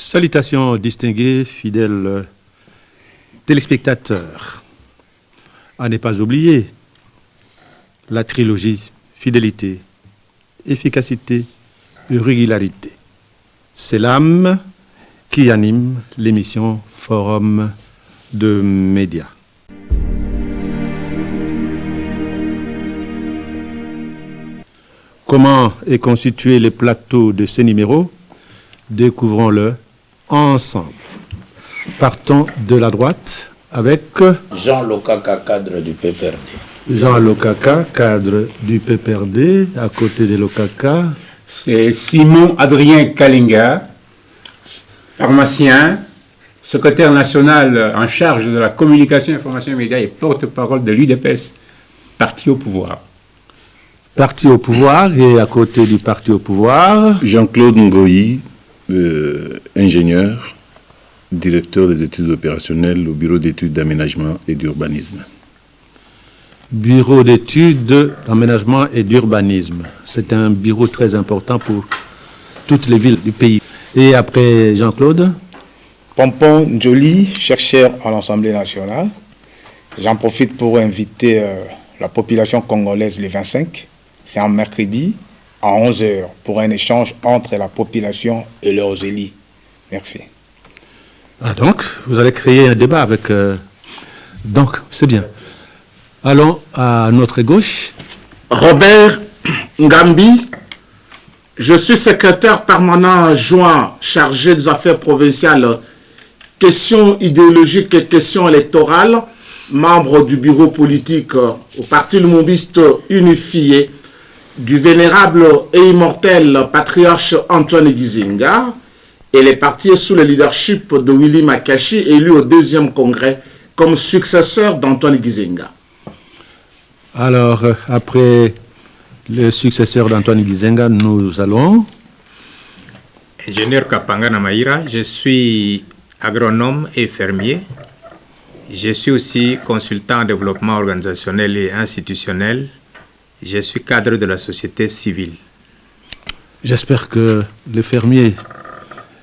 Salutations distingués, fidèles téléspectateurs. À ne pas oublier la trilogie fidélité, efficacité et régularité. C'est l'âme qui anime l'émission Forum de médias. Comment est constitué le plateau de ces numéros? Découvrons-le ensemble. Partons de la droite avec Jean Lokaka, cadre du PPRD. Jean Lokaka, cadre du PPRD. À côté de Lokaka, c'est Simon Adrien Kalinga, pharmacien, secrétaire national en charge de la communication, information et médias et porte-parole de l'UDPS, parti au pouvoir. Parti au pouvoir, et à côté du parti au pouvoir, Jean-Claude Ngoyi, ingénieur, directeur des études opérationnelles au Bureau d'études d'aménagement et d'urbanisme. Bureau d'études d'aménagement et d'urbanisme. C'est un bureau très important pour toutes les villes du pays. Et après Jean-Claude? Pompon Njoli, chercheur à l'Assemblée nationale. J'en profite pour inviter la population congolaise le 25. C'est un mercredi à 11h pour un échange entre la population et leurs élus. Merci. Ah donc, vous allez créer un débat avec... Donc, c'est bien. Allons à notre gauche. Robert Ngambi, je suis secrétaire permanent adjoint chargé des affaires provinciales, questions idéologiques et questions électorales, membre du bureau politique au Parti Lumumbiste unifié du vénérable et immortel patriarche Antoine Gizenga, et les partis sous le leadership de Willy Makashi, élu au 2e congrès comme successeur d'Antoine Gizenga. Alors, après le successeur d'Antoine Gizenga, nous allons... Ingénieur Kapanga Namaïra, je suis agronome et fermier. Je suis aussi consultant en développement organisationnel et institutionnel. Je suis cadre de la société civile. J'espère que les fermiers,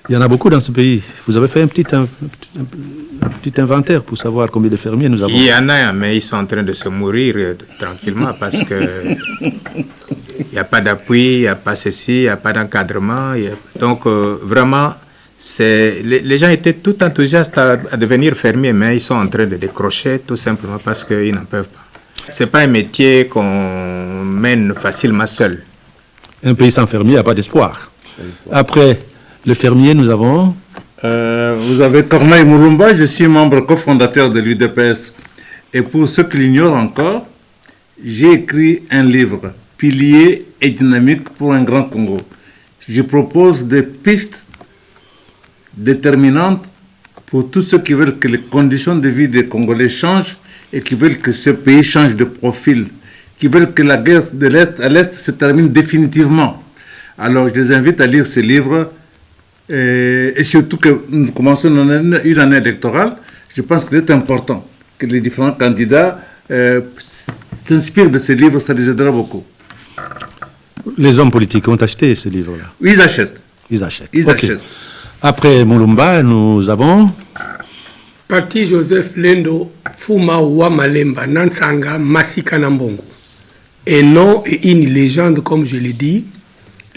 il y en a beaucoup dans ce pays. Vous avez fait un petit inventaire pour savoir combien de fermiers nous avons? Il y en a, mais ils sont en train de se mourir tranquillement parce que il n'y a pas d'appui, il n'y a pas ceci, il n'y a pas d'encadrement. Donc vraiment, les gens étaient tout enthousiastes à devenir fermiers, mais ils sont en train de décrocher tout simplement parce qu'ils n'en peuvent pas. Ce n'est pas un métier qu'on mène facilement seul. Un pays sans fermier n'a pas d'espoir. Après le fermier, nous avons... Vous avez Corneille Moulumba, je suis membre cofondateur de l'UDPS. Et pour ceux qui l'ignorent encore, j'ai écrit un livre, Piliers et dynamique pour un grand Congo. Je propose des pistes déterminantes pour tous ceux qui veulent que les conditions de vie des Congolais changent et qui veulent que ce pays change de profil, qui veulent que la guerre de l'Est à l'Est se termine définitivement. Alors, je les invite à lire ce livre, et surtout que nous commençons une année électorale. Je pense qu'il est important que les différents candidats s'inspirent de ce livre, ça les aidera beaucoup. Les hommes politiques ont acheté ce livre-là? Oui, ils achètent. Ils achètent. Ils achètent. Après Moulumba, nous avons... Parti Joseph Lendo, Fuma Wa Malemba, Nansanga, Masika Nambongo. Un nom et une légende, comme je l'ai dit,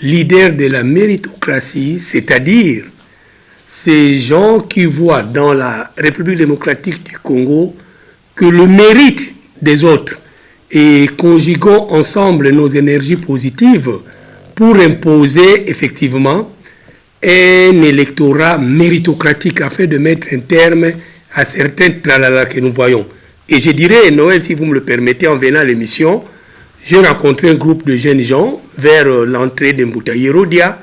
leader de la méritocratie, c'est-à-dire ces gens qui voient dans la République démocratique du Congo que le mérite des autres, et conjuguons ensemble nos énergies positives pour imposer effectivement un électorat méritocratique afin de mettre un terme à certains tralala que nous voyons. Et je dirais, Noël, si vous me le permettez, en venant à l'émission, j'ai rencontré un groupe de jeunes gens vers l'entrée de Mboutaïrodia.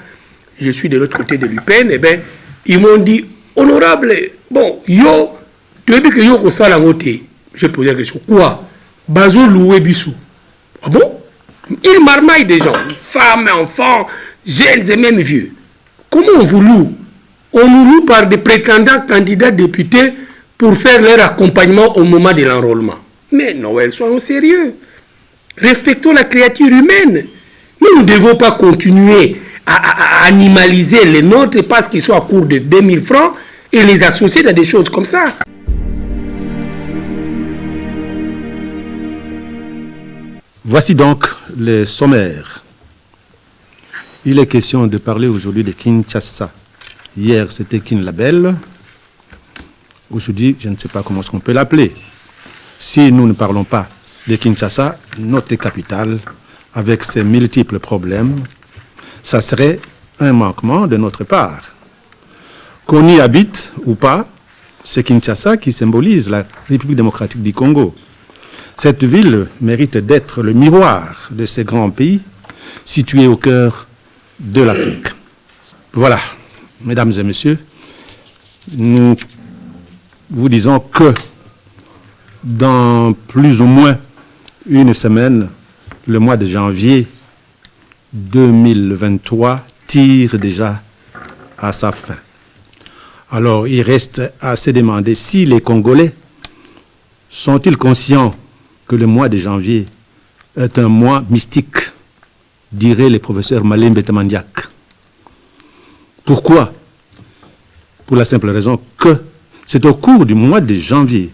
Je suis de l'autre côté de l'UPN. Eh bien, ils m'ont dit, honorable, bon, yo, tu as dit que yo, ça la moté. Je posais la question, quoi? Bazo loué bisou. Ah bon? Ils marmaillent des gens, femmes, enfants, jeunes et même vieux. Comment on vous loue? On nous loue par des prétendants candidats députés pour faire leur accompagnement au moment de l'enrôlement. Mais Noël, soyons sérieux. Respectons la créature humaine. Nous ne devons pas continuer à animaliser les nôtres parce qu'ils sont à court de 2000 francs et les associer dans des choses comme ça. Voici donc les sommaires. Il est question de parler aujourd'hui de Kinshasa. Hier, c'était Kinlabel. Aujourd'hui, je ne sais pas comment on peut l'appeler. Si nous ne parlons pas de Kinshasa, notre capitale, avec ses multiples problèmes, ça serait un manquement de notre part. Qu'on y habite ou pas, c'est Kinshasa qui symbolise la République démocratique du Congo. Cette ville mérite d'être le miroir de ces grands pays situés au cœur de l'Afrique. Voilà, mesdames et messieurs, nous vous disons que dans plus ou moins une semaine, le mois de janvier 2023 tire déjà à sa fin. Alors, il reste à se demander si les Congolais sont-ils conscients que le mois de janvier est un mois mystique, dirait le professeur Malembe Tamandiak. Pourquoi? Pour la simple raison que c'est au cours du mois de janvier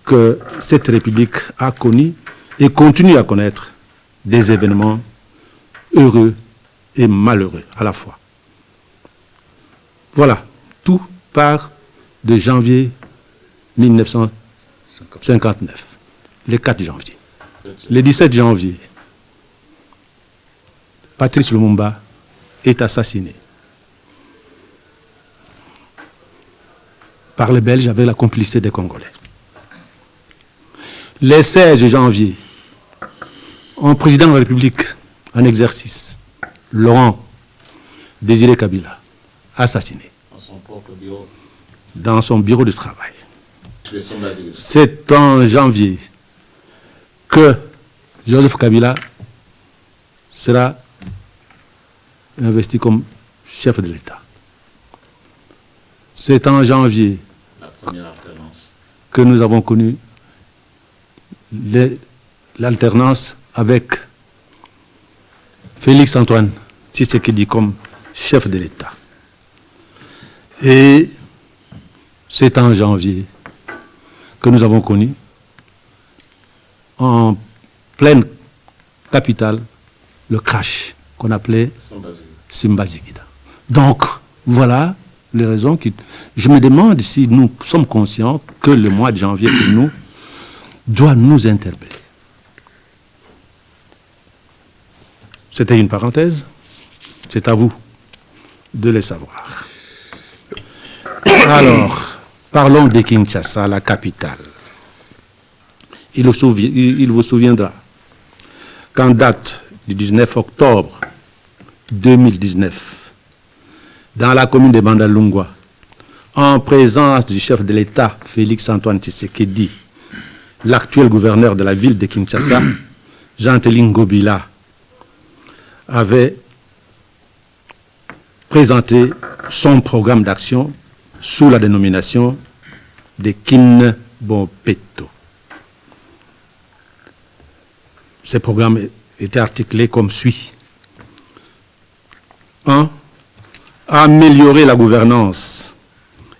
que cette République a connu et continue à connaître des événements heureux et malheureux à la fois. Voilà, tout part de janvier 1959, le 4 janvier. Le 17 janvier, Patrice Lumumba est assassiné par les Belges avec la complicité des Congolais. Le 16 janvier, un président de la République en exercice, Laurent Désiré Kabila, assassiné dans son bureau de travail. C'est en janvier que Joseph Kabila sera investi comme chef de l'État. C'est en janvier que nous avons connu l'alternance avec Félix Antoine Tshisekedi comme chef de l'État. Et c'est en janvier que nous avons connu en pleine capitale le crash qu'on appelait Simbazigida. Donc, voilà les raisons qui... Je me demande si nous sommes conscients que le mois de janvier pour nous doit nous interpeller. C'était une parenthèse. C'est à vous de le savoir. Alors, parlons de Kinshasa, la capitale. Il vous souviendra qu'en date du 19 octobre 2019, dans la commune de Bandalungwa, en présence du chef de l'État, Félix Antoine Tshisekedi, l'actuel gouverneur de la ville de Kinshasa, Jean-Téling Ngobila, avait présenté son programme d'action sous la dénomination de Kinbopeto. Ce programme était articulé comme suit. 1. Améliorer la gouvernance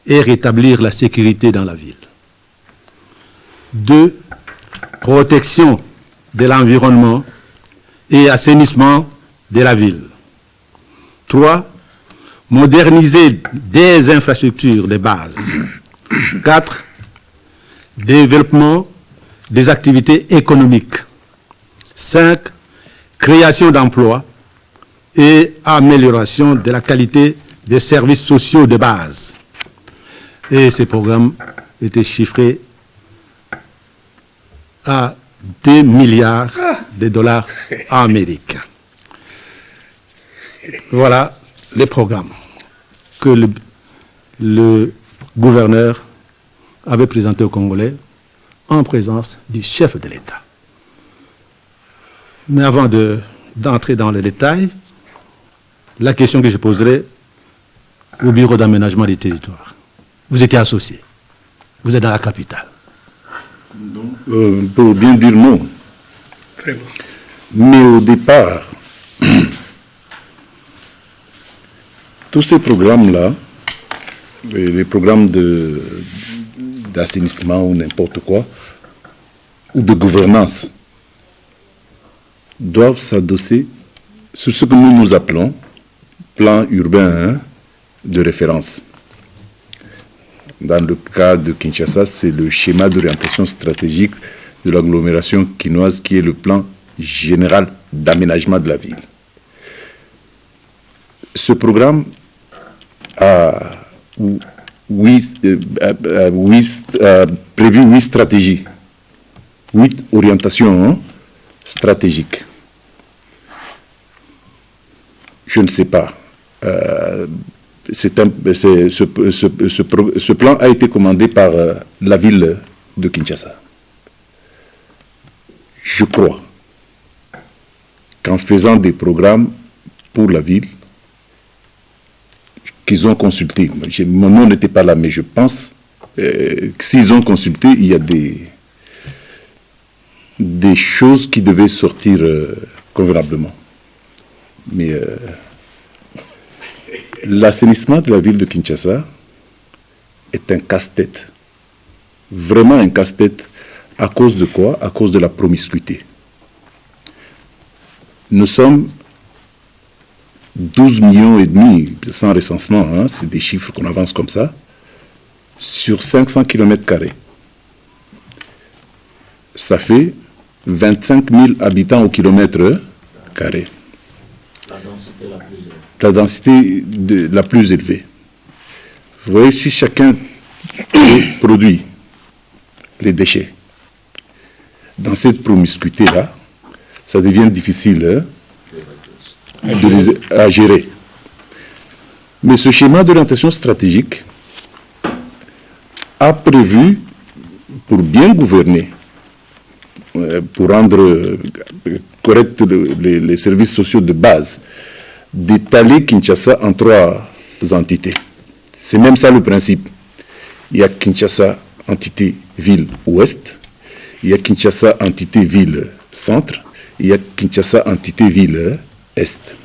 et rétablir la sécurité dans la ville. 2. Protection de l'environnement et assainissement de la ville. 3. Moderniser des infrastructures de base. 4. Développement des activités économiques. 5. Création d'emplois et amélioration de la qualité des services sociaux de base. Et ces programmes étaient chiffrés à 2 milliards de dollars américains. Voilà les programmes que le gouverneur avait présentés aux Congolais en présence du chef de l'État. Mais avant d'entrer dans les détails, la question que je poserai au bureau d'aménagement des territoires. Vous étiez associé. Vous êtes dans la capitale. Pour bien dire non. Très bon. Mais au départ, Tous ces programmes-là, les programmes d'assainissement ou n'importe quoi, ou de gouvernance, doivent s'adosser sur ce que nous appelons plan urbain de référence. Dans le cas de Kinshasa, c'est le schéma d'orientation stratégique de l'agglomération quinoise qui est le plan général d'aménagement de la ville. Ce programme a prévu 8 stratégies, 8 orientations stratégiques. Je ne sais pas. Ce plan a été commandé par la ville de Kinshasa. Je crois qu'en faisant des programmes pour la ville, qu'ils ont consulté, mon nom n'était pas là, mais je pense que s'ils ont consulté, il y a des choses qui devaient sortir convenablement. Mais l'assainissement de la ville de Kinshasa est un casse-tête. Vraiment un casse-tête. À cause de quoi? À cause de la promiscuité. Nous sommes 12 millions et demi sans recensement, c'est des chiffres qu'on avance comme ça, sur 500 km². Ça fait 25 000 habitants au kilomètre carré. La densité la plus élevée. Vous voyez, si chacun produit les déchets, dans cette promiscuité-là, ça devient difficile à gérer. Mais ce schéma d'orientation stratégique a prévu, pour bien gouverner, pour rendre corrects les services sociaux de base, d'étaler Kinshasa en 3 entités. C'est même ça le principe. Il y a Kinshasa entité ville ouest, il y a Kinshasa entité ville centre, il y a Kinshasa entité ville est.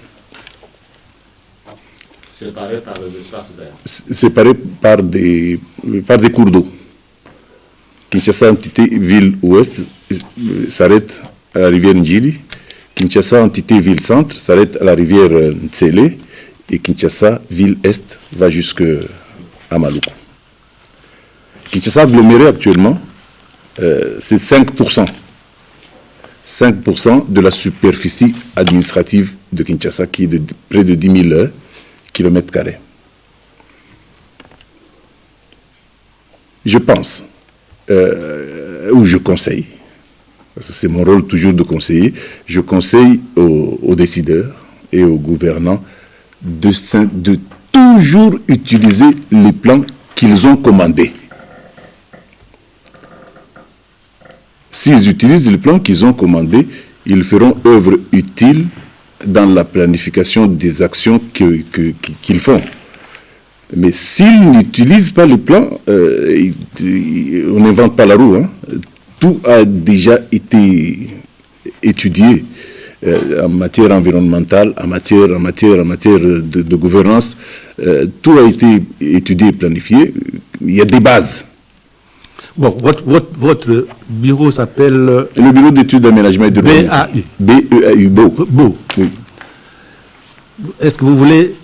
Séparés par les espaces verts. Séparés par des cours d'eau. Kinshasa entité ville ouest s'arrête à la rivière Njili. Kinshasa entité ville centre s'arrête à la rivière Ntsele. Et Kinshasa ville est va jusqu'à Maluku. Kinshasa aggloméré actuellement, c'est 5%. 5% de la superficie administrative de Kinshasa, qui est de près de 10 000 km². Je pense, ou je conseille, parce que c'est mon rôle toujours de conseiller, je conseille aux décideurs et aux gouvernants de toujours utiliser les plans qu'ils ont commandés. S'ils utilisent les plans qu'ils ont commandés, ils feront œuvre utile dans la planification des actions qu'ils font. Mais s'ils n'utilisent pas les plans, on n'invente pas la roue. Tout a déjà été étudié en matière environnementale, en matière de gouvernance. Tout a été étudié et planifié. Il y a des bases. Bon, votre bureau s'appelle... Le bureau d'études d'aménagement et de BAU. BEAU, BO. Oui. Est-ce que vous voulez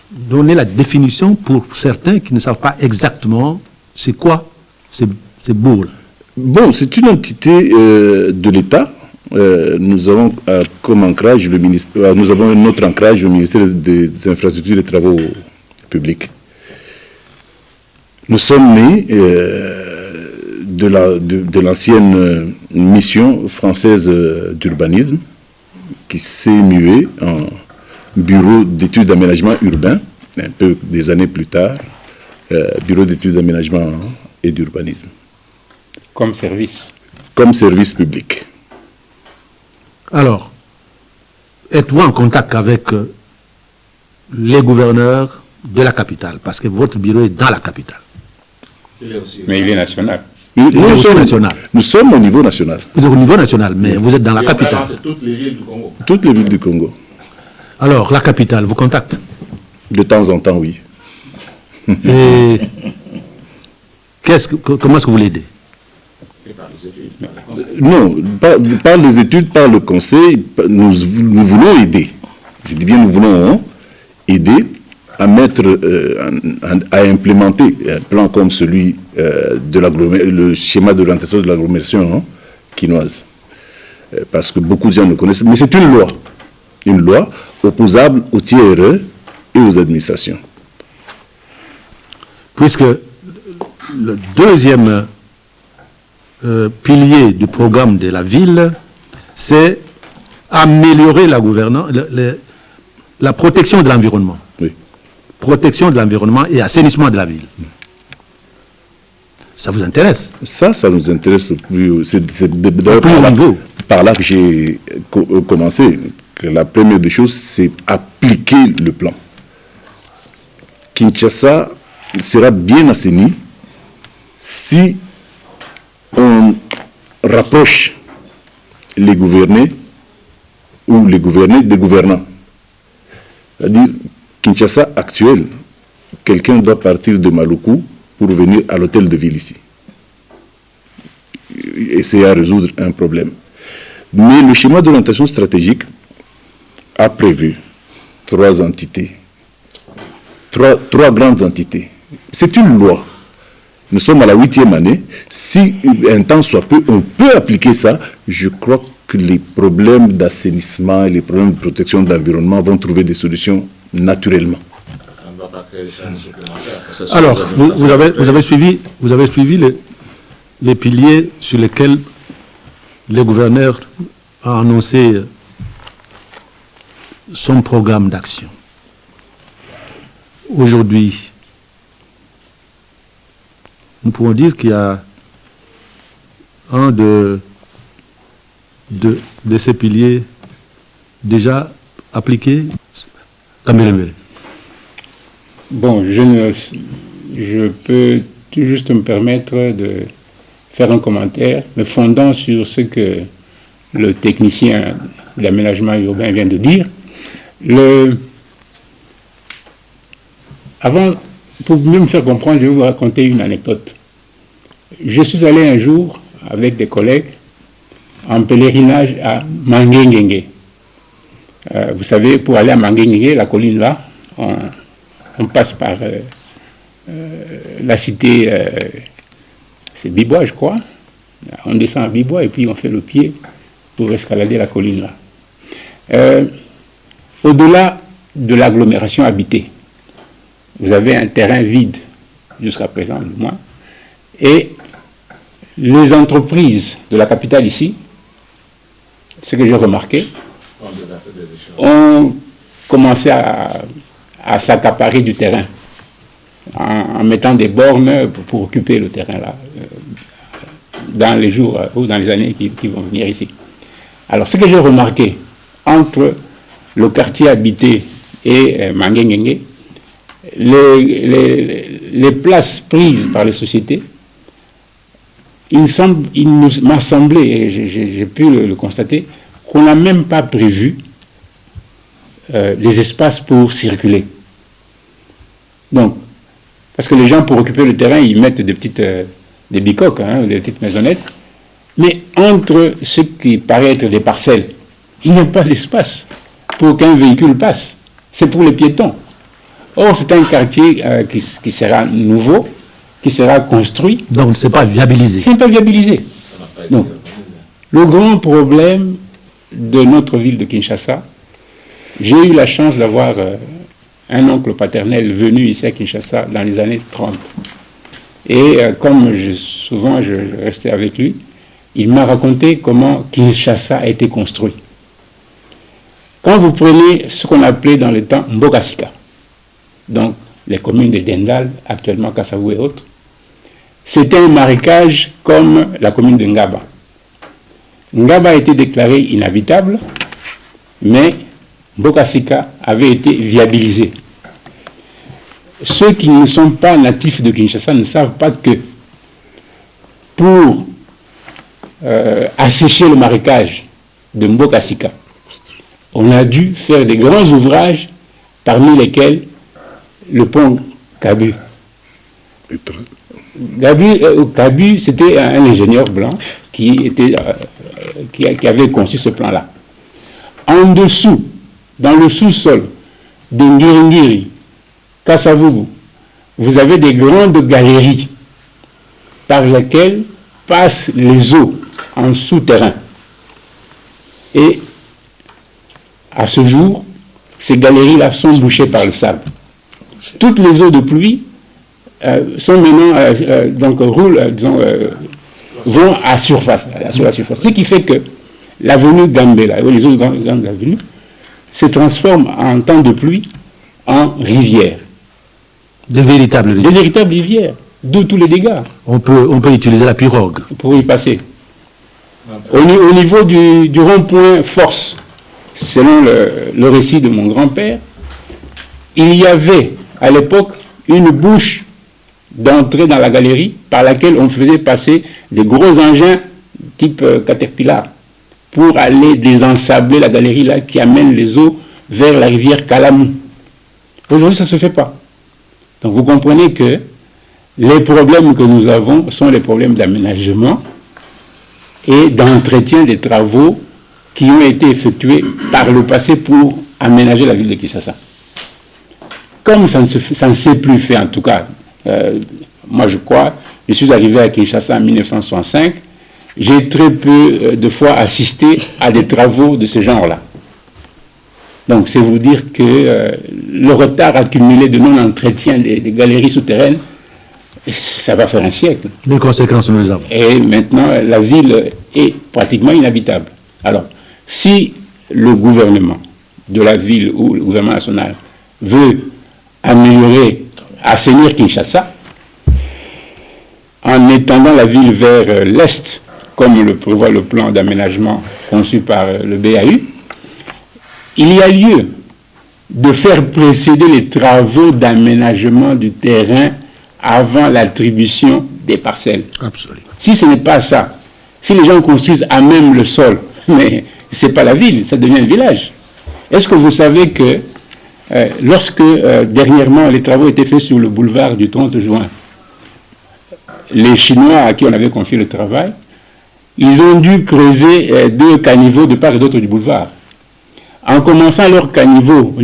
donner la définition pour certains qui ne savent pas exactement c'est quoi ces BO là? Bon, c'est une entité de l'État. Nous avons comme ancrage nous avons notre ancrage au ministère des Infrastructures et des Travaux publics. Nous sommes nés de l'ancienne mission française d'urbanisme qui s'est muée en bureau d'études d'aménagement urbain, un peu des années plus tard, bureau d'études d'aménagement et d'urbanisme. Comme service. Comme service public. Alors, êtes-vous en contact avec les gouverneurs de la capitale? Parce que votre bureau est dans la capitale. Mais il est national. Nous sommes au niveau national. Vous êtes au niveau national, mais vous êtes dans la capitale. C'est toutes les villes du Congo. Toutes les villes du Congo. Alors, la capitale vous contacte? De temps en temps, oui. Et comment est-ce que vous l'aidez? Non, par les études, par le conseil, nous voulons aider. Je dis bien nous voulons aider à mettre, à implémenter un plan comme celui le schéma d'orientation de l'agglomération quinoise. Parce que beaucoup de gens le connaissent, mais c'est une loi opposable aux TRE et aux administrations. Puisque le deuxième pilier du programme de la ville, c'est améliorer la gouvernance, la protection de l'environnement. Oui. Protection de l'environnement et assainissement de la ville. Ça vous intéresse? Ça nous intéresse plus. C'est par là que j'ai commencé. Que la première des choses, c'est appliquer le plan. Kinshasa sera bien assaini si on rapproche les gouvernés ou les gouvernés des gouvernants. C'est-à-dire, Kinshasa actuel, quelqu'un doit partir de Maluku pour venir à l'hôtel de ville ici. Essayer à résoudre un problème. Mais le schéma d'orientation stratégique a prévu 3 entités. Trois grandes entités. C'est une loi. Nous sommes à la 8e année. Si un temps soit peu, on peut appliquer ça. Je crois que les problèmes d'assainissement et les problèmes de protection de l'environnement vont trouver des solutions naturellement. Alors, vous avez suivi les piliers sur lesquels le gouverneur a annoncé son programme d'action. Aujourd'hui, nous pouvons dire qu'il y a un de ces piliers déjà appliqué. Bon, je peux tout juste me permettre de faire un commentaire, me fondant sur ce que le technicien de l'aménagement urbain vient de dire. Avant, pour mieux me faire comprendre, je vais vous raconter une anecdote. Je suis allé un jour avec des collègues en pèlerinage à Manguenguengue. Vous savez, pour aller à Manguenguengue, la colline là, on passe par la cité, c'est Bibois, je crois. On descend à Bibois et puis on fait le pied pour escalader la colline là. Au-delà de l'agglomération habitée, vous avez un terrain vide jusqu'à présent, du moins, et les entreprises de la capitale ici, ce que j'ai remarqué, ont commencé à s'accaparer du terrain en mettant des bornes pour occuper le terrain là dans les jours ou dans les années qui vont venir ici. Alors, ce que j'ai remarqué entre le quartier habité et Manguenguengue, les places prises par les sociétés, il m'a semblé, et j'ai pu le constater, qu'on n'a même pas prévu des espaces pour circuler. Donc, parce que les gens, pour occuper le terrain, ils mettent des bicoques, des petites maisonnettes, mais entre ce qui paraît être des parcelles, il n'y a pas d'espace pour qu'un véhicule passe. C'est pour les piétons. Or, c'est un quartier qui sera nouveau, qui sera construit. Donc, ce n'est pas viabilisé. Ce n'est pas viabilisé. Donc, le grand problème de notre ville de Kinshasa, j'ai eu la chance d'avoir un oncle paternel venu ici à Kinshasa dans les années 30. Et comme souvent je restais avec lui, il m'a raconté comment Kinshasa a été construit. Quand vous prenez ce qu'on appelait dans le temps Mbokasika, donc les communes de Dendal, actuellement Kassavou et autres, c'était un marécage comme la commune de Ngaba. Ngaba a été déclarée inhabitable, mais Mbokasika avait été viabilisé. Ceux qui ne sont pas natifs de Kinshasa ne savent pas que pour assécher le marécage de Mbokasika, on a dû faire des grands ouvrages, parmi lesquels le pont Kabu. Kabu, c'était un ingénieur blanc qui avait conçu ce plan-là. En dessous, dans le sous-sol de Ngiringiri, Kasavubu, vous avez des grandes galeries par lesquelles passent les eaux en souterrain. Et à ce jour, ces galeries-là sont bouchées par le sable. Toutes les eaux de pluie sont maintenant, vont à surface, sur la surface. Ce qui fait que l'avenue Gambela, les autres grandes avenues, se transforment en temps de pluie en rivières. De véritables rivières. De véritables rivières, d'où tous les dégâts. On peut utiliser la pirogue. Pour y passer. Au niveau du rond-point Force, selon le récit de mon grand-père, il y avait à l'époque une bouche d'entrée dans la galerie par laquelle on faisait passer des gros engins type Caterpillar pour aller désensabler la galerie là qui amène les eaux vers la rivière Kalamou. Aujourd'hui, ça ne se fait pas. Donc vous comprenez que les problèmes que nous avons sont les problèmes d'aménagement et d'entretien des travaux qui ont été effectués par le passé pour aménager la ville de Kinshasa. Comme ça ne s'est plus fait en tout cas, moi je crois, je suis arrivé à Kinshasa en 1965, j'ai très peu de fois assisté à des travaux de ce genre-là. Donc c'est vous dire que le retard accumulé de non-entretien des galeries souterraines, ça va faire un siècle. Les conséquences, nous les avons. Et maintenant, la ville est pratiquement inhabitable. Alors, si le gouvernement de la ville ou le gouvernement national veut améliorer, assainir Kinshasa, en étendant la ville vers l'est, comme le prévoit le plan d'aménagement conçu par le BAU, il y a lieu de faire précéder les travaux d'aménagement du terrain avant l'attribution des parcelles. Absolument. Si ce n'est pas ça, si les gens construisent à même le sol, mais ce n'est pas la ville, ça devient un village. Est-ce que vous savez que lorsque dernièrement les travaux étaient faits sur le boulevard du 30 juin, les Chinois à qui on avait confié le travail, ils ont dû creuser 2 caniveaux de part et d'autre du boulevard. En commençant leur caniveau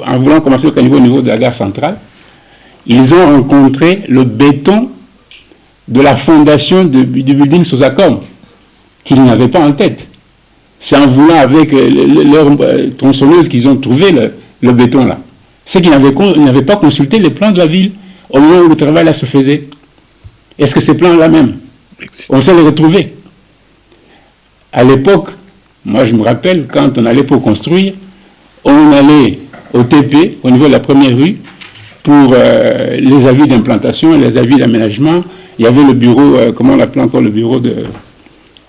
en voulant commencer le caniveau au niveau de la gare centrale, ils ont rencontré le béton de la fondation du building Sosacom, qu'ils n'avaient pas en tête. C'est en voulant avec leur tronçonneuse qu'ils ont trouvé le béton là. C'est qu'ils n'avaient pas consulté les plans de la ville au moment où le travail là se faisait. Est-ce que ces plans-là même, on sait les retrouver? À l'époque, moi je me rappelle, quand on allait pour construire, on allait au TP, au niveau de la première rue, pour les avis d'implantation, les avis d'aménagement. Il y avait le bureau, comment on l'appelait encore, le bureau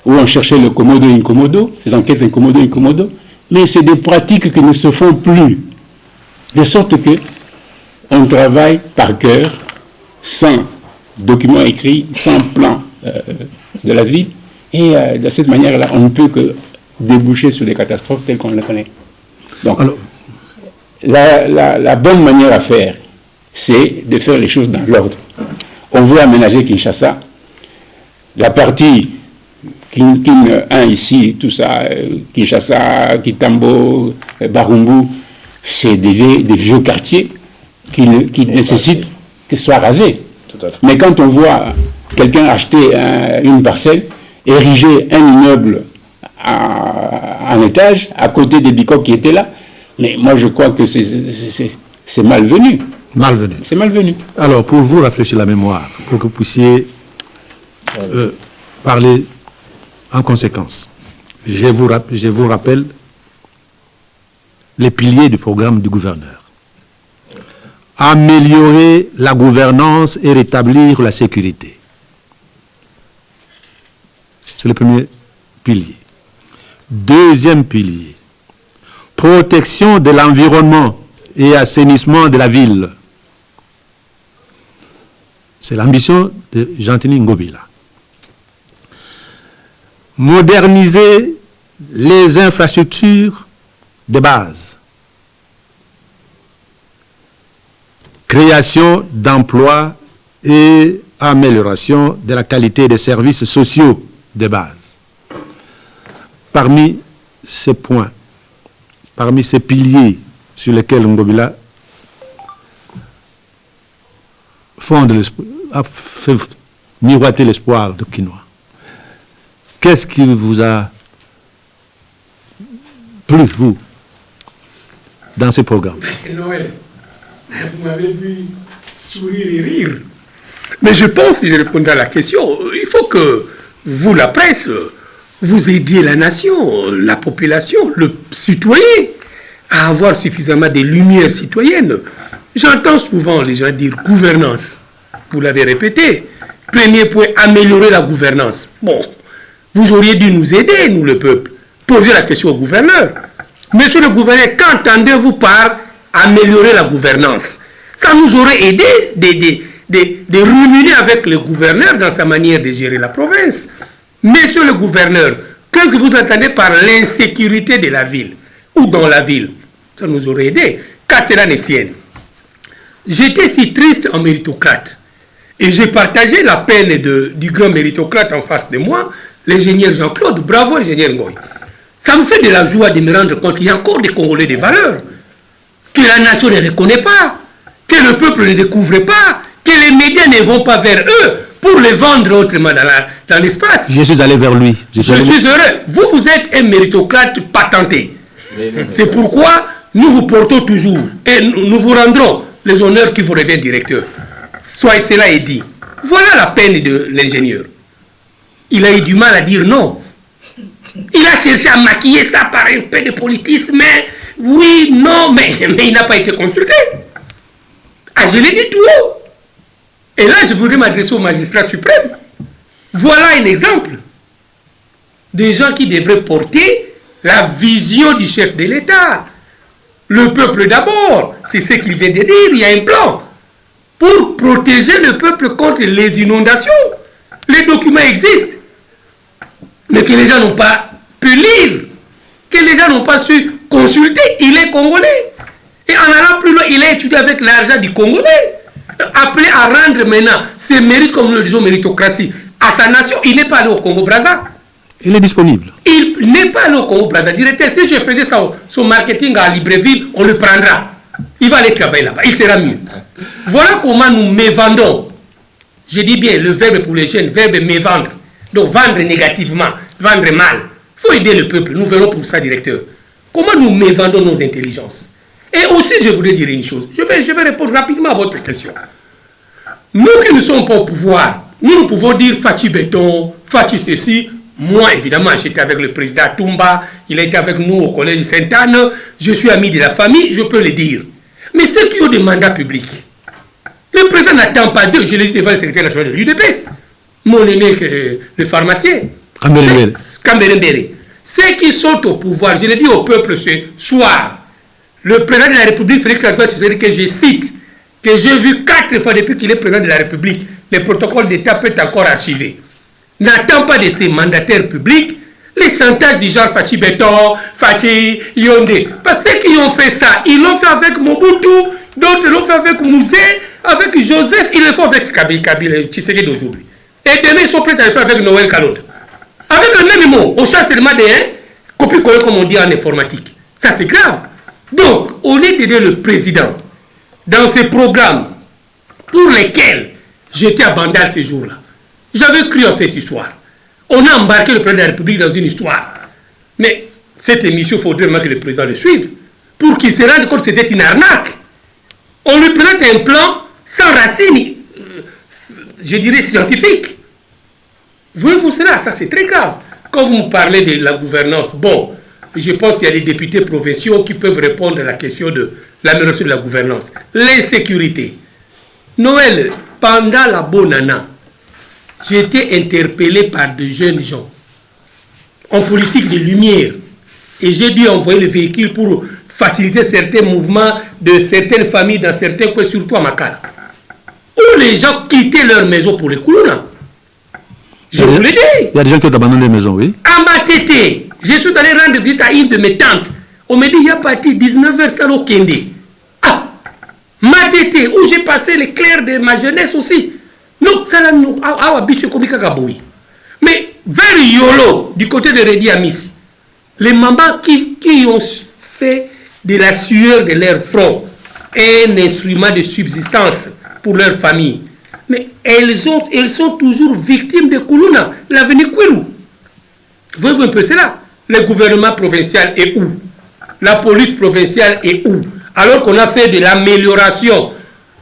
où on cherchait le commodo-incommodo, ces enquêtes incommodo-incommodo. Mais c'est des pratiques qui ne se font plus. De sorte que on travaille par cœur, sans document écrit, sans plan de la ville. Et de cette manière-là, on ne peut que déboucher sur des catastrophes telles qu'on les connaît. Donc, alors, la bonne manière à faire, c'est de faire les choses dans l'ordre. On veut aménager Kinshasa. La partie Kin 1 ici, tout ça, Kinshasa, Kitambo, Barumbu, c'est des vieux quartiers qui nécessitent que ce soit rasé. Mais quand on voit quelqu'un acheter une parcelle, ériger un immeuble en étage, à côté des bicoques qui étaient là, mais moi je crois que c'est malvenu. Malvenu. C'est malvenu. Alors, pour vous rafraîchir la mémoire, pour que vous puissiez parler en conséquence, je vous rappelle les piliers du programme du gouverneur. Améliorer la gouvernance et rétablir la sécurité. C'est le premier pilier. Deuxième pilier, protection de l'environnement et assainissement de la ville. C'est l'ambition de Gentini Ngobila. Moderniser les infrastructures de base. création d'emplois et amélioration de la qualité des services sociaux de base. Parmi ces points, parmi ces piliers sur lesquels Ngobila a fait miroiter l'espoir de Kinois, qu'est-ce qui vous a plu, vous, dans ces programmes? Noël, vous m'avez vu sourire et rire. Mais je pense, si je répondrai à la question, il faut que vous, la presse, vous aidiez la nation, la population, le citoyen, à avoir suffisamment de lumière citoyenne. J'entends souvent les gens dire gouvernance. Vous l'avez répété. Premier point, améliorer la gouvernance. Bon, vous auriez dû nous aider, nous le peuple. Poser la question au gouverneur. Monsieur le gouverneur, qu'entendez-vous par améliorer la gouvernance? Ça nous aurait aidé de ruminer avec le gouverneur dans sa manière de gérer la province. Monsieur le gouverneur, qu'est-ce que vous entendez par l'insécurité de la ville ou dans la ville? Ça nous aurait aidé, qu'à cela ne tienne. J'étais si triste en méritocrate et j'ai partagé la peine du grand méritocrate en face de moi, l'ingénieur Jean-Claude. Bravo, ingénieur Ngoy. Ça me fait de la joie de me rendre compte qu'il y a encore des Congolais de valeur, que la nation ne reconnaît pas, que le peuple ne découvre pas, que les médias ne vont pas vers eux pour les vendre autrement dans l'espace. Je suis allé vers lui. Je suis heureux. Vous êtes un méritocrate patenté. C'est pourquoi nous vous portons toujours et nous vous rendrons les honneurs qui vous reviennent, directeur. Soit cela est dit. Voilà la peine de l'ingénieur. Il a eu du mal à dire non. Il a cherché à maquiller ça par un peu de politisme. Oui, non, mais il n'a pas été consulté. Ah, je l'ai dit tout haut. Et là, je voudrais m'adresser au magistrat suprême. Voilà un exemple des gens qui devraient porter la vision du chef de l'État. Le peuple d'abord, c'est ce qu'il vient de dire, il y a un plan pour protéger le peuple contre les inondations. Les documents existent, mais que les gens n'ont pas pu lire, que les gens n'ont pas su consulter. Il est congolais. Et en allant plus loin, il a étudié avec l'argent du Congolais. Appelé à rendre maintenant ses mérites, comme nous le disons, méritocratie, à sa nation. Il n'est pas allé au Congo-Braza. Il est disponible. Il n'est pas allé au Congo-Braza. Directeur, si je faisais son marketing à Libreville, on le prendra. Il va aller travailler là-bas. Il sera mieux. Voilà comment nous mévendons. Je dis bien le verbe pour les jeunes, verbe mévendre. Donc vendre négativement, vendre mal. Il faut aider le peuple. Nous verrons pour ça, directeur. Comment nous mévendons nos intelligences? Et aussi, je voudrais dire une chose. Je vais répondre rapidement à votre question. Nous qui ne sommes pas au pouvoir, nous pouvons dire Fachi Béton, Fachi ceci. Moi, évidemment, j'étais avec le président Toumba, il a été avec nous au collège Sainte-Anne, je suis ami de la famille, je peux le dire. Mais ceux qui ont des mandats publics, le président n'attend pas d'eux, je l'ai dit devant le secrétaire national de l'UDPS, mon aîné, le pharmacien, Kambere. Ceux qui sont au pouvoir, je l'ai dit au peuple ce soir, le président de la République, Félix Antoine Tshisekedi, que je cite, que j'ai vu 4 fois depuis qu'il est président de la République, le protocole d'État peut être encore archivé. N'attend pas de ces mandataires publics les chantages du genre Fachi Béton, Fachi Yondé. Parce que ceux qui ont fait ça, ils l'ont fait avec Mobutu, d'autres l'ont fait avec Mouzé, avec Joseph, ils le font avec Kabila Tshisekedi d'aujourd'hui. Et demain, ils sont prêts à le faire avec Noël Kalonda. Avec le même mot, on change seulement des copies-coller comme on dit en informatique. Ça, c'est grave. Donc, au lieu d'aider le président dans ces programmes pour lesquels j'étais à Bandal ces jours-là, j'avais cru en cette histoire. On a embarqué le président de la République dans une histoire. Mais cette émission, il faudrait vraiment que le président le suive pour qu'il se rende compte que c'était une arnaque. On lui présente un plan sans racine, je dirais scientifique. Voyez-vous cela? Ça, c'est très grave. Quand vous me parlez de la gouvernance, bon, je pense qu'il y a des députés provinciaux qui peuvent répondre à la question de l'amélioration de la gouvernance. L'insécurité. Noël, pendant la Bonana, j'ai été interpellé par de jeunes gens en politique de lumière. Et j'ai dû envoyer le véhicule pour faciliter certains mouvements de certaines familles dans certains coins, surtout à Makala, où les gens quittaient leur maison pour les Koulouna. Je vous le dis. Il y a des gens qui ont abandonné les maisons, oui. À Matete, je suis allé rendre visite à une de mes tantes. On me dit, il y a parti 19h, Salo Kende. Ah, Matete. ATT, où j'ai passé les clairs de ma jeunesse aussi. Donc, ça nous a habitué comme Kakaboui. Mais vers Yolo, du côté de Redi Amis, les Mamba qui ont fait de la sueur de leur front un instrument de subsistance pour leur famille, mais elles sont toujours victimes de Koulouna, l'avenir Kouilou. Voyez-vous un peu cela? Le gouvernement provincial est où? La police provinciale est où? Alors qu'on a fait de l'amélioration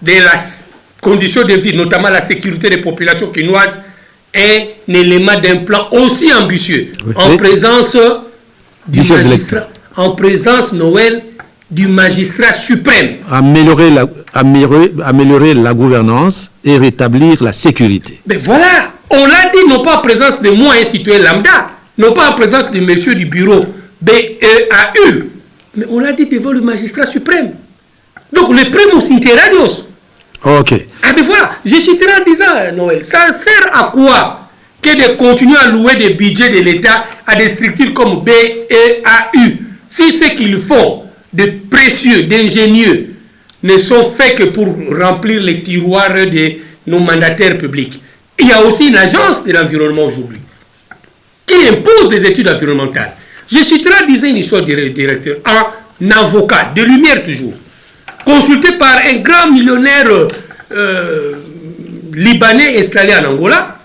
de la condition de vie, notamment la sécurité des populations quinoises, un élément d'un plan aussi ambitieux, oui, en présence du magistrat, en présence, Noël, du magistrat suprême. Améliorer la gouvernance et rétablir la sécurité. Mais voilà, on l'a dit, non pas en présence de moi, un citoyen lambda, non pas en présence de monsieur du bureau BEAU, mais on l'a dit devant le magistrat suprême. Donc le primus inter radios. Ok. Ah mais voilà, je citerai en disant, Noël, ça sert à quoi que de continuer à louer des budgets de l'État à des structures comme BEAU, si ce qu'ils font de précieux, d'ingénieux, ne sont faits que pour remplir les tiroirs de nos mandataires publics. Il y a aussi une agence de l'environnement aujourd'hui qui impose des études environnementales. Je citerai en disant une histoire du directeur, un avocat, de lumière toujours, consulté par un grand millionnaire libanais installé en Angola.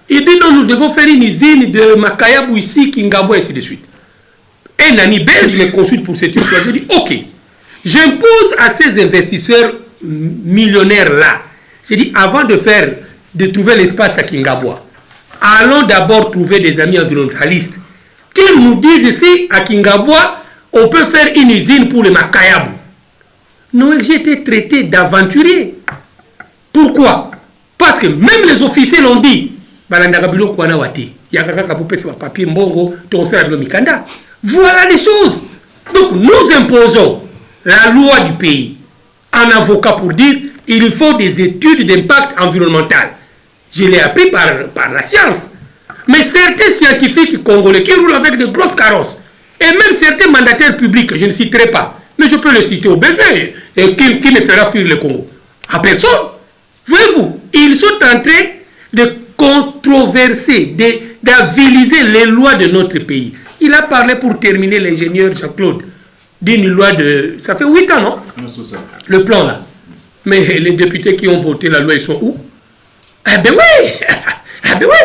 Il dit non, nous devons faire une usine de Makayabou ici, Kingabo, ainsi de suite. Un ami belge me consulte pour cette histoire. Je dis ok, j'impose à ces investisseurs millionnaires-là, je dis avant de trouver l'espace à Kingabo, allons d'abord trouver des amis environnementalistes qu'ils nous disent ici à Kingabo, on peut faire une usine pour le Makayabou. Noël, j'ai été traité d'aventurier. Pourquoi? Parce que même les officiers l'ont dit. Voilà les choses. Donc nous imposons la loi du pays. Un avocat pour dire il faut des études d'impact environnemental. Je l'ai appris par la science. Mais certains scientifiques congolais qui roulent avec de grosses carrosses, et même certains mandataires publics, je ne citerai pas, mais je peux le citer au baiser, et qui ne fera fuir le Congo? À personne. Voyez-vous, ils sont en train de controverser, d'aviliser les lois de notre pays. Il a parlé pour terminer, l'ingénieur Jean-Claude, d'une loi de... Ça fait 8 ans, non? Non, c'est ça. Le plan, là. Mais les députés qui ont voté la loi, ils sont où? Ah ben oui. Ah ben oui.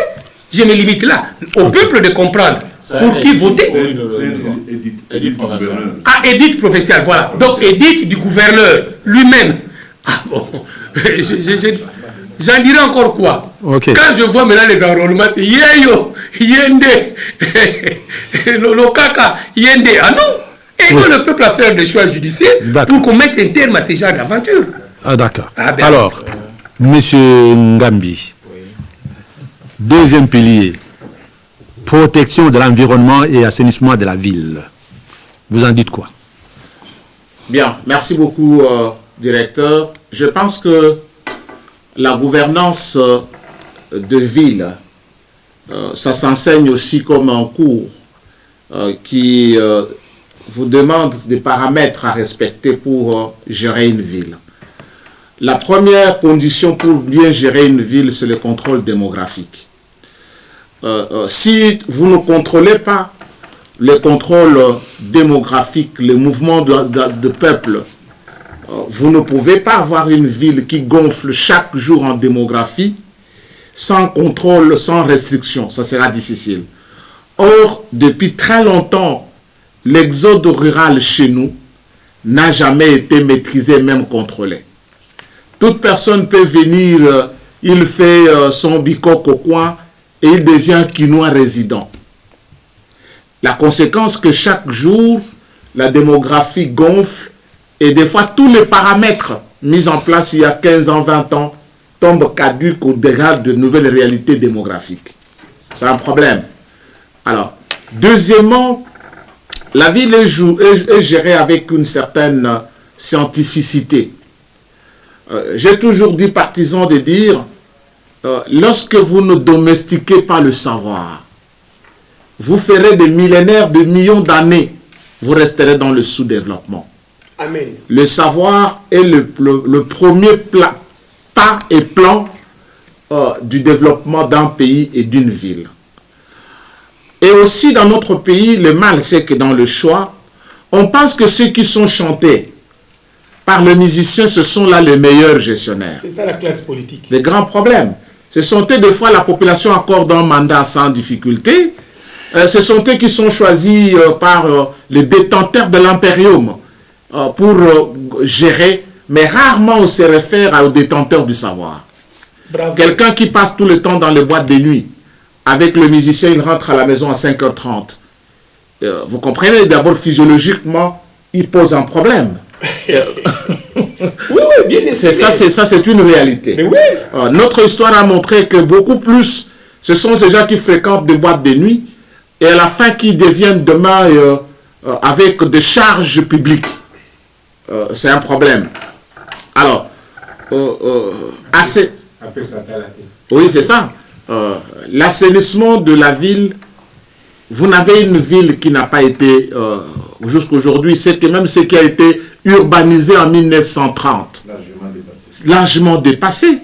Je me limite là. Au peuple de comprendre. Pour qui voter? Édite provinciale. Ah, édite provinciale, voilà. Donc, édite du gouverneur lui-même. Ah bon. J'en dirais encore quoi? Okay. Quand je vois maintenant les enrôlements, c'est Yeyo, Yende, Lokaka, Yende. Ah non! Et oui. Le peuple a fait des choix judiciaires pour qu'on mette un terme à ces genres d'aventures. Ah d'accord. Ah, ben, alors, monsieur Ngambi, deuxième pilier, protection de l'environnement et assainissement de la ville. Vous en dites quoi? Bien, merci beaucoup, directeur. Je pense que la gouvernance de ville, ça s'enseigne aussi comme un cours qui vous demande des paramètres à respecter pour gérer une ville. La première condition pour bien gérer une ville, c'est le contrôle démographique. Si vous ne contrôlez pas le contrôle démographique, le mouvement de peuple, vous ne pouvez pas avoir une ville qui gonfle chaque jour en démographie sans contrôle, sans restriction. Ça sera difficile. Or, depuis très longtemps, l'exode rural chez nous n'a jamais été maîtrisé, même contrôlé. Toute personne peut venir, il fait son bicoque au coin et il devient quinois résident. La conséquence que chaque jour, la démographie gonfle et des fois tous les paramètres mis en place il y a 15 ans, 20 ans tombent caduques au dégât de nouvelles réalités démographiques. C'est un problème. Alors, deuxièmement, la ville est gérée avec une certaine scientificité. J'ai toujours dit, partisan de dire, lorsque vous ne domestiquez pas le savoir, vous ferez des millénaires, des millions d'années, vous resterez dans le sous-développement. Amen. Le savoir est le premier pas et plan du développement d'un pays et d'une ville. Et aussi dans notre pays, le mal, c'est que dans le choix, on pense que ceux qui sont chantés par le musicien, ce sont là les meilleurs gestionnaires. C'est ça la classe politique. Les grands problèmes. Ce sont eux, des fois, la population accorde un mandat sans difficulté. Ce sont eux qui sont choisis par les détenteurs de l'impérium pour gérer, mais rarement on se réfère aux détenteurs du savoir. Quelqu'un qui passe tout le temps dans les boîtes de nuit, avec le musicien, il rentre à la maison à 5h30. Vous comprenez, d'abord, physiologiquement, il pose un problème. Oui, bien c'est une réalité. Mais oui. Notre histoire a montré que beaucoup plus, ce sont ces gens qui fréquentent des boîtes de nuit et à la fin qui deviennent demain avec des charges publiques. C'est un problème. Alors, oui, c'est ça. L'assainissement de la ville, vous n'avez une ville qui n'a pas été, jusqu'aujourd'hui, c'était même ce qui a été urbanisé en 1930. Largement dépassé.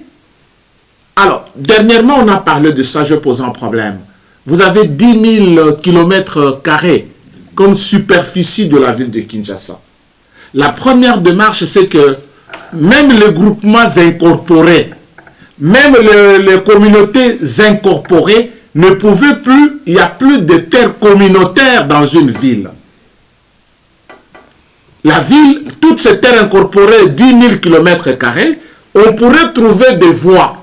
Alors, dernièrement, on a parlé de ça, je pose un problème. Vous avez 10 000 km² comme superficie de la ville de Kinshasa. La première démarche, c'est que même les groupements incorporés, même les communautés incorporées ne pouvaient plus, il n'y a plus de terres communautaires dans une ville. La ville, toutes ces terres incorporées, 10 000 km², on pourrait trouver des voies.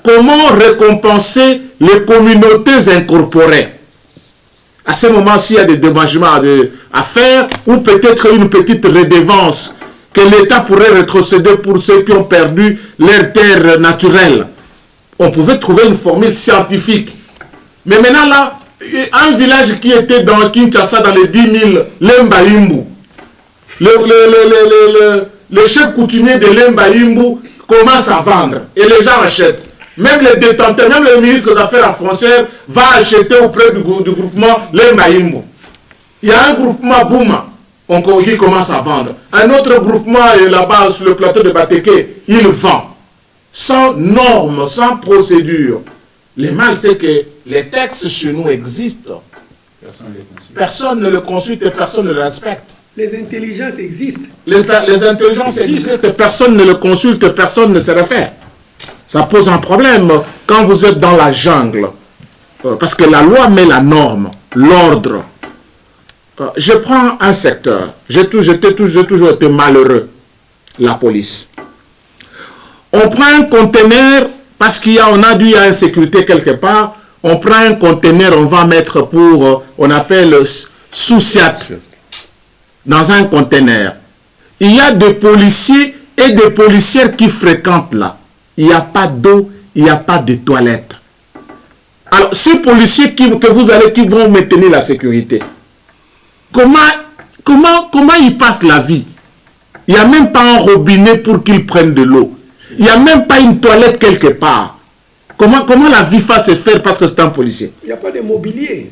Comment récompenser les communautés incorporées? À ce moment, s'il y a des dommagements à faire, ou peut-être une petite redevance que l'État pourrait rétrocéder pour ceux qui ont perdu leurs terres naturelles. On pouvait trouver une formule scientifique. Mais maintenant là, un village qui était dans Kinshasa, dans les 10 000, Lembaïmbu, le chef coutumier de Lembaïmbu commence à vendre et les gens achètent. Même les détenteurs, même le ministre des Affaires frontières va acheter auprès du groupement Lembaïmbu. Il y a un groupement Bouma qui commence à vendre. Un autre groupement est là-bas sur le plateau de Bateke, il vend. Sans normes, sans procédure. Le mal, c'est que les textes chez nous existent. Personne ne le consulte et personne ne le respecte. Les intelligences existent. Les intelligences existent, personne ne le consulte, personne ne se réfère. Ça pose un problème quand vous êtes dans la jungle. Parce que la loi met la norme, l'ordre. Je prends un secteur. J'ai toujours été malheureux. La police. On prend un conteneur parce qu'on a dû y avoir insécurité quelque part. On prend un conteneur, on va mettre pour, on appelle sous-siat, dans un conteneur. Il y a des policiers et des policières qui fréquentent là. Il n'y a pas d'eau, il n'y a pas de toilettes. Alors, ces policiers qui vont maintenir la sécurité, comment ils passent la vie? Il n'y a même pas un robinet pour qu'ils prennent de l'eau. Il n'y a même pas une toilette quelque part. Comment la vie va se faire parce que c'est un policier? Il n'y a pas de mobilier.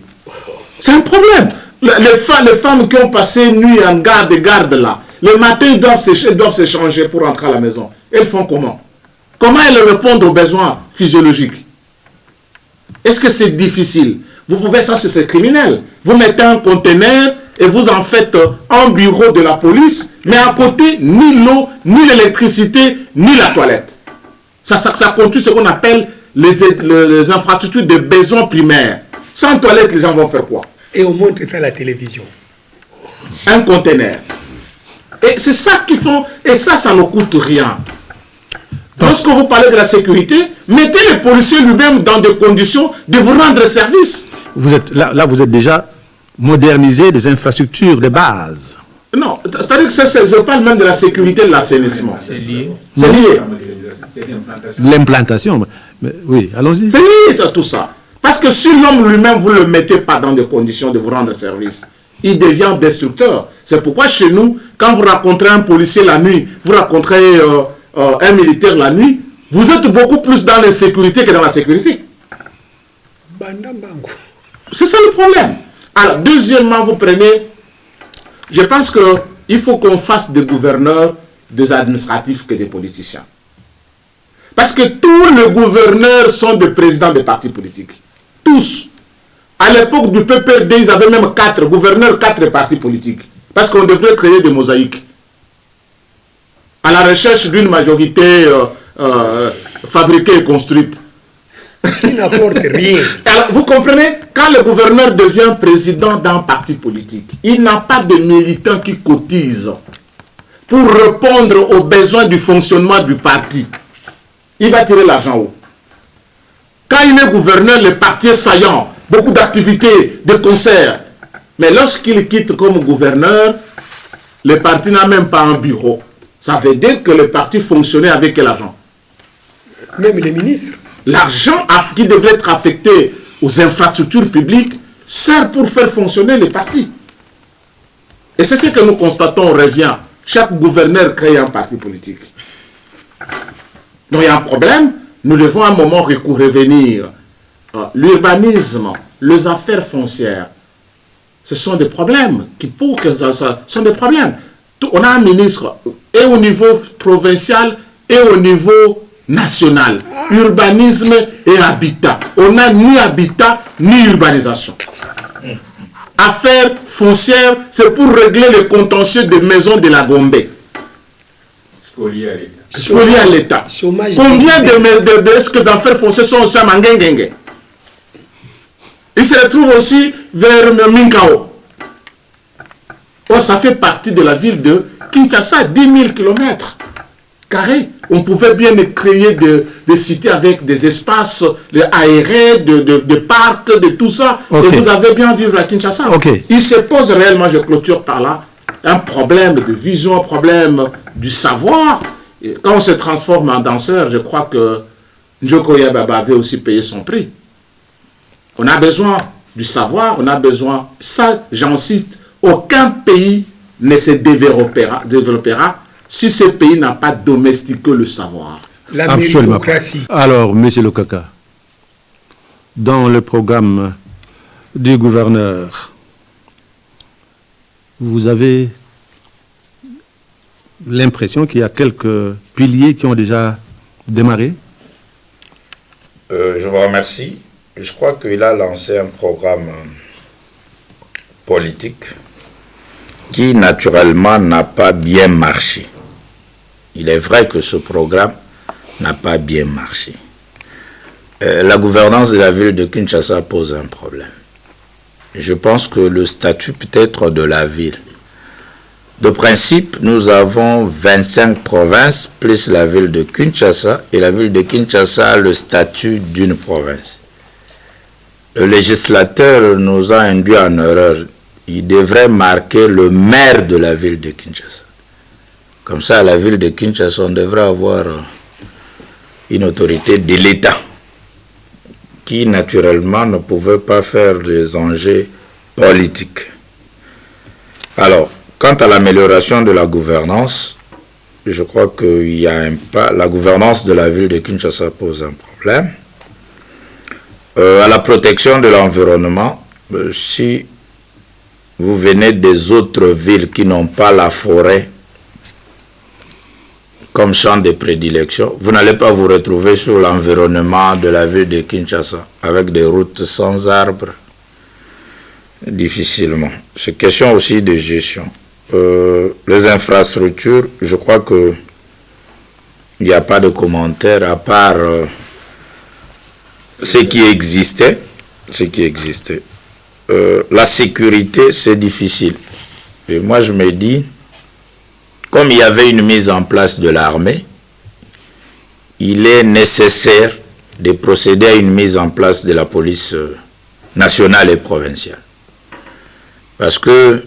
C'est un problème. Les femmes qui ont passé nuit en garde là, le matin ils doivent se changer pour rentrer à la maison. Elles font comment? Comment elles répondent aux besoins physiologiques? Est-ce que c'est difficile? Vous pouvez, ça c'est criminel. Vous mettez un conteneur et vous en faites un bureau de la police, mais à côté, ni l'eau, ni l'électricité, ni la toilette. Ça constitue ce qu'on appelle les infrastructures de besoins primaires. Sans toilette, les gens vont faire quoi? Et on montre ça à la télévision. Un conteneur. Et c'est ça qu'ils font, et ça ne coûte rien. Lorsque vous parlez de la sécurité, mettez le policier lui-même dans des conditions de vous rendre service. Vous êtes, là, vous êtes déjà modernisé des infrastructures de base. Non, c'est-à-dire que je parle même de la sécurité de l'assainissement. C'est lié. C'est lié. L'implantation. Oui, allons-y. C'est lié à tout ça. Parce que si l'homme lui-même, vous ne le mettez pas dans des conditions de vous rendre service, il devient destructeur. C'est pourquoi chez nous, quand vous rencontrez un policier la nuit, vous rencontrez un militaire la nuit, vous êtes beaucoup plus dans l'insécurité que dans la sécurité. C'est ça le problème. Alors, deuxièmement, vous prenez, je pense qu'il il faut qu'on fasse des gouverneurs, des administratifs que des politiciens. Parce que tous les gouverneurs sont des présidents des partis politiques. Tous. À l'époque du PPRD, ils avaient même 4 gouverneurs, 4 partis politiques. Parce qu'on devrait créer des mosaïques. À la recherche d'une majorité fabriquée et construite. Qui n'apporte rien. Alors, vous comprenez, quand le gouverneur devient président d'un parti politique, il n'a pas de militants qui cotisent pour répondre aux besoins du fonctionnement du parti. Il va tirer l'argent où? Quand il est gouverneur, le parti est saillant, beaucoup d'activités, de concerts. Mais lorsqu'il quitte comme gouverneur, le parti n'a même pas un bureau. Ça veut dire que le parti fonctionnait avec quel argent? Même les ministres. L'argent qui devrait être affecté aux infrastructures publiques sert pour faire fonctionner les partis. Et c'est ce que nous constatons, on revient. Chaque gouverneur crée un parti politique. Donc il y a un problème, nous devons à un moment revenir. L'urbanisme, les affaires foncières, ce sont des problèmes sont des problèmes. On a un ministre, et au niveau provincial, et au niveau national. Urbanisme et habitat. On n'a ni habitat, ni urbanisation. Affaires foncières, c'est pour régler le contentieux des maisons de la Gombe. Spolié à l'État. Combien d'affaires foncières sont aussi à Mangengengue? Ils se retrouvent aussi vers Minkao. Ça fait partie de la ville de Kinshasa, 10 000 km carrés. On pouvait bien créer des cités avec des espaces aérés, de parcs, de tout ça. Okay. Et vous avez bien vivre à Kinshasa. Okay. Il se pose réellement, je clôture par là, un problème de vision, un problème du savoir. Et quand on se transforme en danseur, je crois que Njoko Yababa avait aussi payé son prix. On a besoin du savoir, on a besoin, ça j'en cite, aucun pays ne se développera si ce pays n'a pas domestiqué le savoir. La méritocratie. Alors, M. Lokaka, dans le programme du gouverneur, vous avez l'impression qu'il y a quelques piliers qui ont déjà démarré? Je vous remercie. Je crois qu'il a lancé un programme politique qui naturellement n'a pas bien marché. Il est vrai que ce programme n'a pas bien marché. La gouvernance de la ville de Kinshasa pose un problème. Je pense que le statut peut-être de la ville. De principe, nous avons 25 provinces plus la ville de Kinshasa, et la ville de Kinshasa a le statut d'une province. Le législateur nous a induit en erreur. Il devrait marquer le maire de la ville de Kinshasa. Comme ça, à la ville de Kinshasa, on devrait avoir une autorité de l'État qui, naturellement, ne pouvait pas faire des enjeux politiques. Alors, quant à l'amélioration de la gouvernance, je crois qu'il y a un pas. La gouvernance de la ville de Kinshasa pose un problème. À la protection de l'environnement, si vous venez des autres villes qui n'ont pas la forêt comme champ de prédilection, vous n'allez pas vous retrouver sur l'environnement de la ville de Kinshasa, avec des routes sans arbres, difficilement. C'est question aussi de gestion. Les infrastructures, je crois que il n'y a pas de commentaire à part ce qui existait. La sécurité, c'est difficile. Et moi, je me dis, comme il y avait une mise en place de l'armée, il est nécessaire de procéder à une mise en place de la police nationale et provinciale. Parce que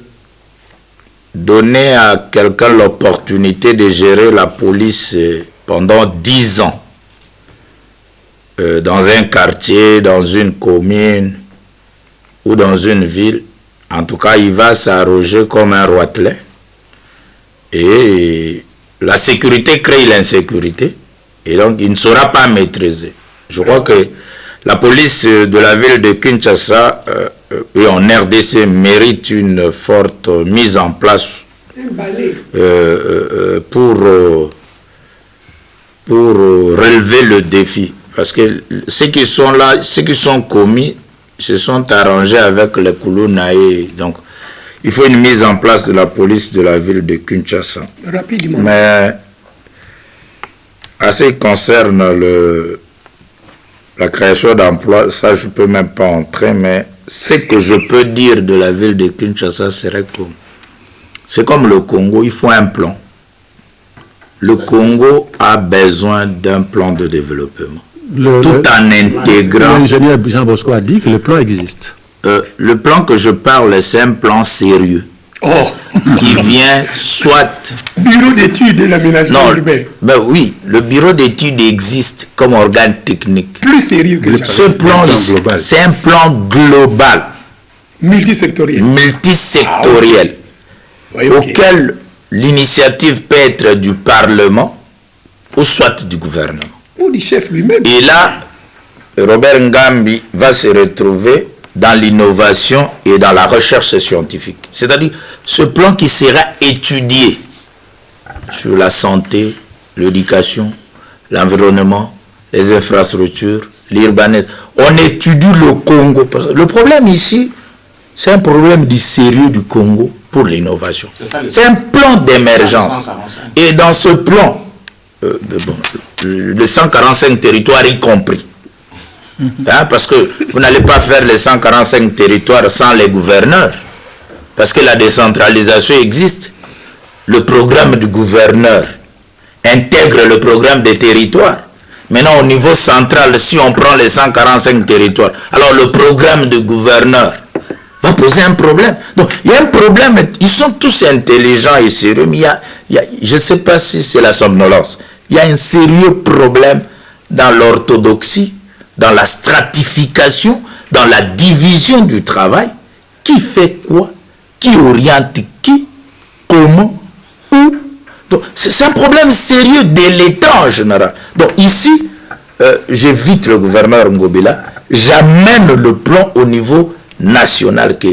donner à quelqu'un l'opportunité de gérer la police pendant 10 ans, dans un quartier, dans une commune ou dans une ville, en tout cas, il va s'arroger comme un roitelet. Et la sécurité crée l'insécurité. Et donc, il ne sera pas maîtrisé. Je crois que la police de la ville de Kinshasa et en RDC mérite une forte mise en place pour relever le défi. Parce que ceux qui sont là, ceux qui sont commis, se sont arrangés avec les Koulounaï. Donc, il faut une mise en place de la police de la ville de Kinshasa. Rapidement. Mais, à ce qui concerne la création d'emplois, ça je ne peux même pas entrer, mais ce que je peux dire de la ville de Kinshasa serait que c'est comme le Congo, il faut un plan. Le Congo a besoin d'un plan de développement. Tout en intégrant... L'ingénieur Jean Bosco a dit que le plan existe. Le plan que je parle, c'est un plan sérieux. Qui vient soit... Bureau d'études et l'aménagement urbain. Ben oui, le bureau d'études existe comme organe technique. Plus sérieux que ça. Ce plan, c'est un plan global. Multisectoriel. Multisectoriel. Oui, auquel l'initiative peut être du Parlement ou soit du gouvernement. Ou du chef lui-même. Et là, Robert Ngambi va se retrouver dans l'innovation et dans la recherche scientifique. C'est-à-dire ce plan qui sera étudié sur la santé, l'éducation, l'environnement, les infrastructures, l'urbanisme. On étudie le Congo. Le problème ici, c'est un problème du sérieux du Congo pour l'innovation. C'est un plan d'émergence. Et dans ce plan, les 145 territoires y compris, parce que vous n'allez pas faire les 145 territoires sans les gouverneurs, parce que la décentralisation existe. Le programme du gouverneur intègre le programme des territoires. Maintenant, au niveau central, si on prend les 145 territoires, alors le programme du gouverneur va poser un problème. Donc, il y a un problème. Ils sont tous intelligents et sérieux, mais je ne sais pas si c'est la somnolence. Il y a un sérieux problème dans l'orthodoxie, dans la stratification, dans la division du travail. Qui fait quoi? Qui oriente qui? Comment? Où? Donc, c'est un problème sérieux de l'État en général. Donc ici, j'évite le gouverneur Ngobila, j'amène le plan au niveau national. Que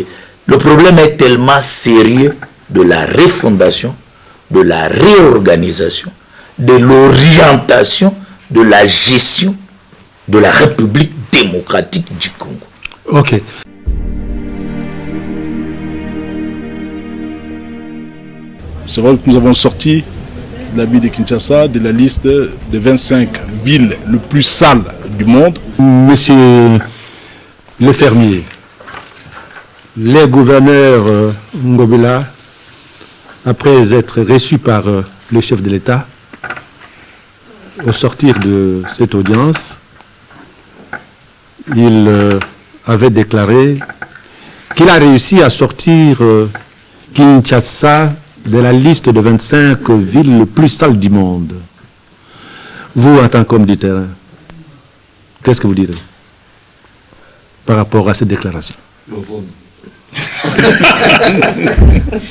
le problème est tellement sérieux de la refondation, de la réorganisation, de l'orientation, de la gestion de la République démocratique du Congo. Ok. C'est vrai que nous avons sorti la ville de Kinshasa de la liste des 25 villes les plus sales du monde. Monsieur le fermier, les gouverneurs Ngobila, après être reçus par le chef de l'État, au sortir de cette audience, il avait déclaré qu'il a réussi à sortir Kinshasa de la liste de 25 villes les plus sales du monde. Vous, en tant qu'homme du terrain, qu'est-ce que vous direz par rapport à cette déclaration?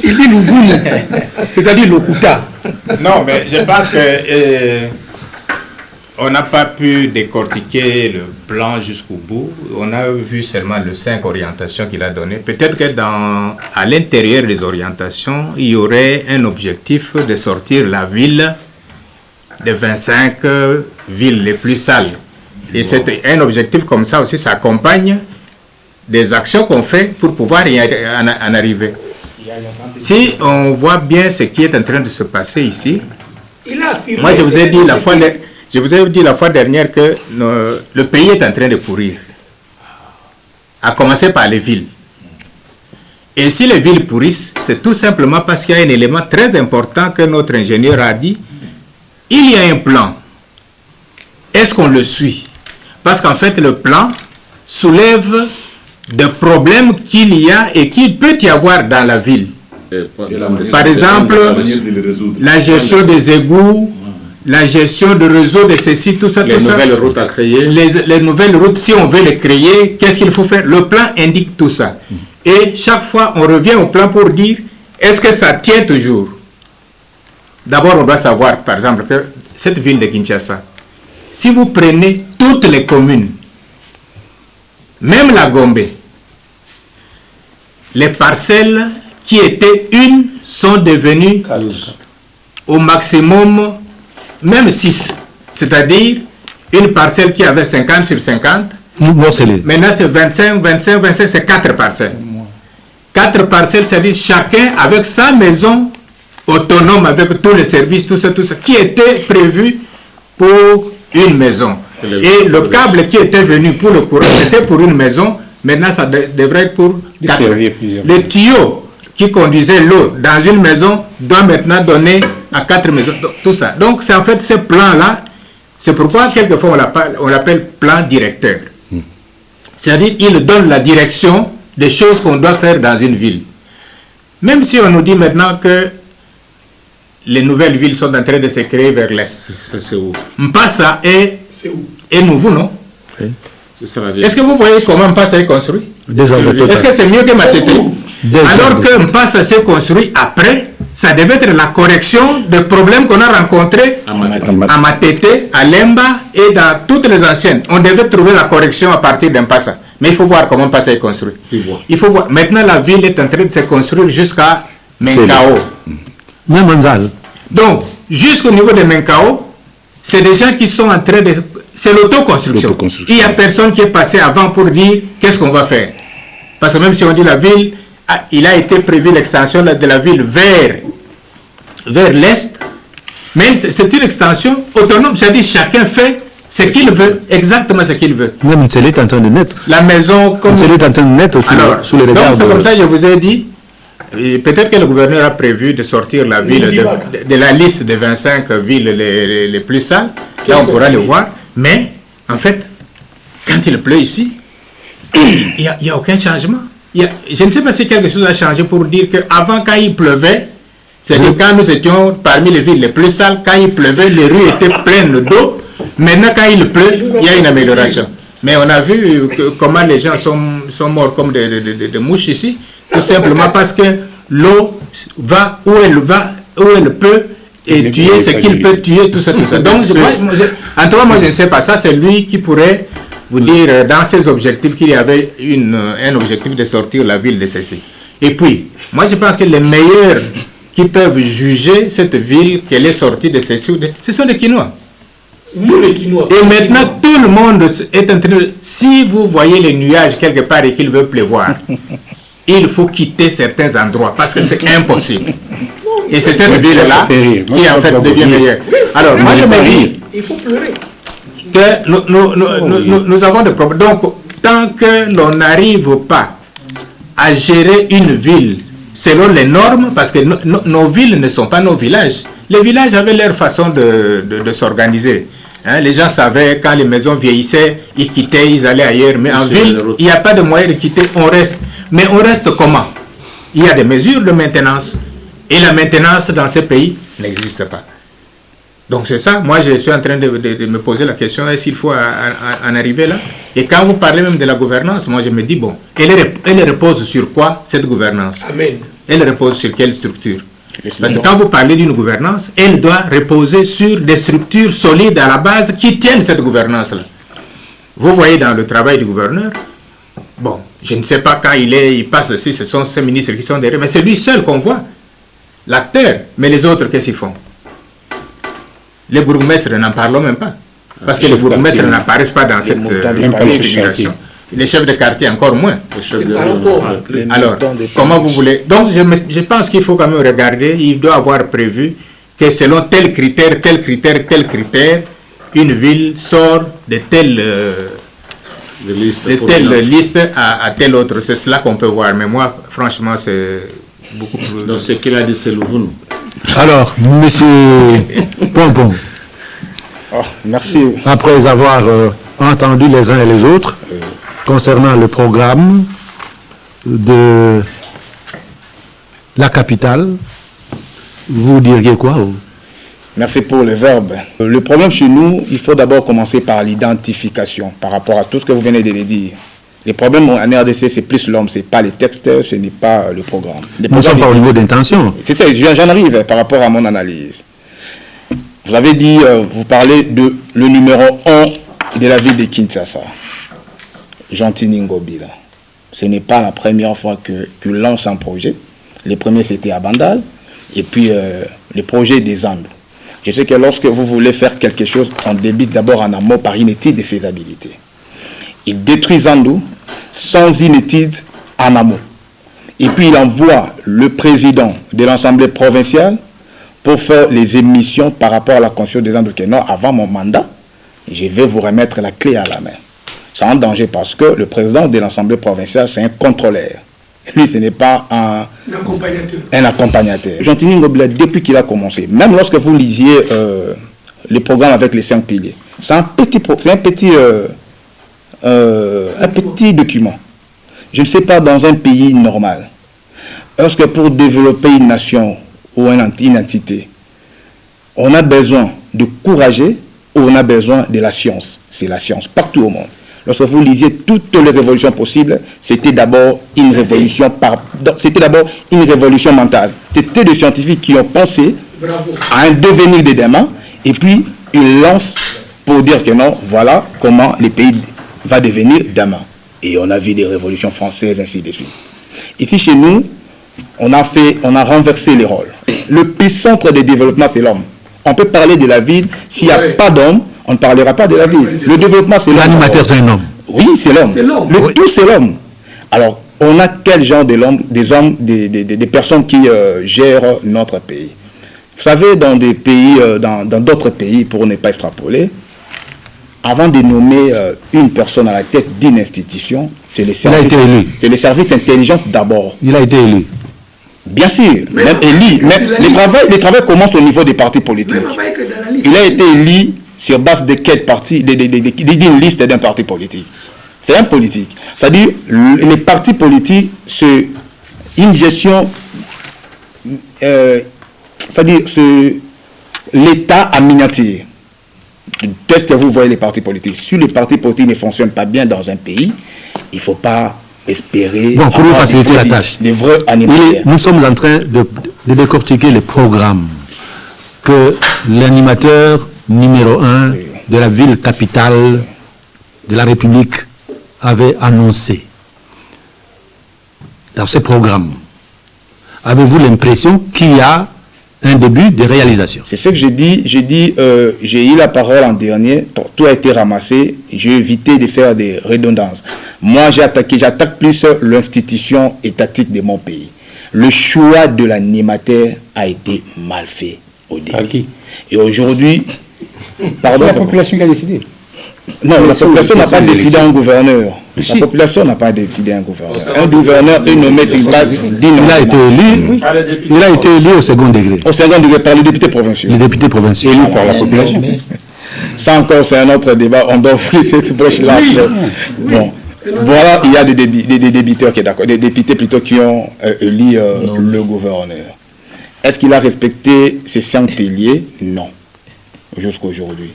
Il dit l'Ouvoune, c'est-à-dire l'Okuta. Non, mais je pense que on n'a pas pu décortiquer le plan jusqu'au bout. On a vu seulement les 5 orientations qu'il a données. Peut-être que à l'intérieur des orientations, il y aurait un objectif de sortir la ville des 25 villes les plus sales. Et c'est un objectif comme ça aussi, ça accompagne des actions qu'on fait pour pouvoir en arriver. Si on voit bien ce qui est en train de se passer ici, moi je vous ai dit la fois dernière que le pays est en train de pourrir, à commencer par les villes. Et si les villes pourrissent, c'est tout simplement parce qu'il y a un élément très important que notre ingénieur a dit. Il y a un plan. Est-ce qu'on le suit? Parce qu'en fait, le plan soulève des problèmes qu'il y a et qu'il peut y avoir dans la ville. Par exemple, la gestion des égouts, la gestion de réseau de ceci, tout ça, les nouvelles routes à créer. Les nouvelles routes, si on veut les créer, qu'est-ce qu'il faut faire? Le plan indique tout ça. Et chaque fois, on revient au plan pour dire, est-ce que ça tient toujours? D'abord, on doit savoir, par exemple, que cette ville de Kinshasa, si vous prenez toutes les communes, même la Gombe, les parcelles qui étaient une sont devenus au maximum même 6. C'est-à-dire une parcelle qui avait 50 sur 50. Maintenant c'est 25, c'est 4 parcelles. 4 parcelles, c'est-à-dire chacun avec sa maison autonome, avec tous les services, tout ça, qui était prévu pour une maison. Et le câble qui était venu pour le courant, c'était pour une maison. Maintenant, ça devrait être pour 4. Le tuyau qui conduisait l'eau dans une maison doit maintenant donner à 4 maisons. Tout ça. Donc, c'est en fait ce plan-là. C'est pourquoi, quelquefois, on l'appelle plan directeur. C'est-à-dire, il donne la direction des choses qu'on doit faire dans une ville. Même si on nous dit maintenant que les nouvelles villes sont en train de se créer vers l'est. C'est où? Mpassa est nouveau, non? Oui. Est-ce que vous voyez comment Mpassa est construit? Est-ce que c'est mieux que Matete? Alors que Mpassa s'est construit après, ça devait être la correction des problèmes qu'on a rencontrés à Matete, à Lemba et dans toutes les anciennes. On devait trouver la correction à partir d'Mpassa. Mais il faut voir comment Mpassa est construit. Il faut voir. Maintenant, la ville est en train de se construire jusqu'à Menkao. Donc, jusqu'au niveau de Menkao, c'est des gens qui sont en train de... C'est l'autoconstruction. Il n'y a personne qui est passé avant pour dire qu'est-ce qu'on va faire. Parce que même si on dit la ville, il a été prévu l'extension de la ville vers l'est, mais c'est une extension autonome, c'est-à-dire chacun fait ce qu'il veut, exactement ce qu'il veut. Même Mtsele est en train de naître. La maison... Mtsele est en train de naître sous les regards. Donc c'est comme ça que je vous ai dit, peut-être que le gouverneur a prévu de sortir la ville de la liste des 25 villes les plus sales. Là, on pourra le voir. Mais, en fait, quand il pleut ici, il n'y a aucun changement. Je ne sais pas si quelque chose a changé pour dire qu'avant, quand il pleuvait, c'est-à-dire quand nous étions parmi les villes les plus sales, quand il pleuvait, les rues étaient pleines d'eau. Maintenant, quand il pleut, il y a une amélioration. Mais on a vu comment les gens sont morts comme des mouches ici, tout simplement parce que l'eau va où elle peut, et tuer ce qu'il peut tuer, tout ça. Donc, en tout cas, moi, je ne sais pas. Ça, c'est lui qui pourrait vous dire, dans ses objectifs, qu'il y avait un objectif de sortir la ville de ceci. Et puis, moi, je pense que les meilleurs qui peuvent juger cette ville, qu'elle est sortie de ceci, ce sont les Quinois. Et maintenant, tout le monde est en train de... Si vous voyez les nuages quelque part et qu'il veut pleuvoir, il faut quitter certains endroits parce que c'est impossible. Et c'est cette ville-là qui en fait devient meilleure. Alors, moi je me dis que nous avons des problèmes. Donc, tant que l'on n'arrive pas à gérer une ville selon les normes, parce que nos villes ne sont pas nos villages. Les villages avaient leur façon de s'organiser. Hein, les gens savaient quand les maisons vieillissaient, ils quittaient, ils allaient ailleurs. Mais en ville, il n'y a pas de moyen de quitter, on reste. Mais on reste comment? Il y a des mesures de maintenance. Et la maintenance dans ces pays n'existe pas. Donc c'est ça, moi je suis en train de me poser la question, est-ce qu'il faut en arriver là? Et quand vous parlez même de la gouvernance, moi je me dis, bon, elle repose sur quoi cette gouvernance? Amen. Elle repose sur quelle structure? Parce que quand vous parlez d'une gouvernance, elle doit reposer sur des structures solides à la base qui tiennent cette gouvernance-là. Vous voyez dans le travail du gouverneur, bon, je ne sais pas quand il passe aussi, ce sont ces ministres qui sont derrière, mais c'est lui seul qu'on voit. L'acteur, mais les autres, qu'est-ce qu'ils font? Les bourgmestres n'en parlons même pas. Parce que les bourgmestres n'apparaissent pas dans cette configuration. Les chefs de quartier encore moins. Alors, comment vous voulez... Donc, je pense qu'il faut quand même regarder, il doit avoir prévu que selon tel critère, une ville sort de telle liste à telle autre. C'est cela qu'on peut voir. Mais moi, franchement, c'est... beaucoup plus... Donc ce qu'il a dit, c'est Louvoun. Alors, monsieur Pompon, merci. Après avoir entendu les uns et les autres concernant le programme de la capitale, vous diriez quoi? Merci pour le verbe. Le problème chez nous, il faut d'abord commencer par l'identification par rapport à tout ce que vous venez de le dire. Les problèmes en RDC, c'est plus l'homme, ce n'est pas les textes, ce n'est pas le programme. Nous ne sommes pas au niveau d'intention. C'est ça, j'en arrive par rapport à mon analyse. Vous avez dit, vous parlez de le numéro 1 de la ville de Kinshasa, Jean-Tini Ngobila. Ce n'est pas la première fois que lance un projet. Le premier, c'était à Bandal. et puis le projet des Andes. Je sais que lorsque vous voulez faire quelque chose, on débute d'abord en amont par une étude de faisabilité. Il détruit Zandou sans une étude en amont. Et puis il envoie le président de l'Assemblée provinciale pour faire les émissions par rapport à la construction des Andes. Non, avant mon mandat, je vais vous remettre la clé à la main. C'est un danger parce que le président de l'Assemblée provinciale, c'est un contrôleur. Lui, ce n'est pas un accompagnateur. Jean-Tini Ngobila, depuis qu'il a commencé, même lorsque vous lisiez le programme avec les 5 piliers, c'est un petit document. Je ne sais pas, dans un pays normal, lorsque pour développer une nation ou une entité, on a besoin de courager ou on a besoin de la science. C'est la science, partout au monde. Lorsque vous lisiez toutes les révolutions possibles, c'était d'abord une révolution mentale. C'était des scientifiques qui ont pensé à un devenir de demain et puis ils lancent pour dire que non, voilà comment le pays va devenir demain. Et on a vu des révolutions françaises, ainsi de suite. Ici, chez nous, on a renversé les rôles. Le centre de développement, c'est l'homme. On peut parler de la ville, s'il n'y a pas d'homme, on ne parlera pas de la ville. Le développement, c'est l'homme. L'animateur, c'est un homme. Oui, c'est l'homme. Le tout, c'est l'homme. Alors, on a quel genre de l'homme, des personnes qui gèrent notre pays. Vous savez, dans des pays, dans d'autres pays, pour ne pas extrapoler, avant de nommer une personne à la tête d'une institution, c'est le service intelligence d'abord. Il a été élu. Bien sûr, même élu. Mais le travail commence au niveau des partis politiques. Il a été élu sur base de quel parti, d'une liste d'un parti politique. C'est un politique. C'est-à-dire, les partis politiques, c'est une gestion, c'est-à-dire, c'est l'État en miniature. Peut-être que vous voyez les partis politiques. Si les partis politiques ne fonctionnent pas bien dans un pays, il ne faut pas espérer... Bon, pour nous faciliter la tâche, nous sommes en train de décortiquer les programmes que l'animateur numéro 1 de la ville capitale de la République avait annoncé. Dans ces programmes, avez-vous l'impression qu'il y a un début de réalisation? C'est ce que j'ai dit. J'ai eu la parole en dernier, tout a été ramassé, j'ai évité de faire des redondances. Moi, j'attaque plus l'institution étatique de mon pays. Le choix de l'animateur a été mal fait au début. Et aujourd'hui... Pardon, c'est la population qui a décidé. Non, la population n'a pas décidé un gouverneur. La population n'a pas décidé un gouverneur. Un gouverneur est nommé sur base d'une... Il a été élu. Il a été élu au second degré. Au second degré par les députés provinciaux. Les députés provinciaux. Élus par la population. Ça encore, c'est un autre débat. On doit ouvrir cette brèche-là. Bon. Voilà, il y a des débiteurs qui sont d'accord, des députés plutôt qui ont élu le gouverneur. Est-ce qu'il a respecté ces 5 piliers? Non. Jusqu'à aujourd'hui.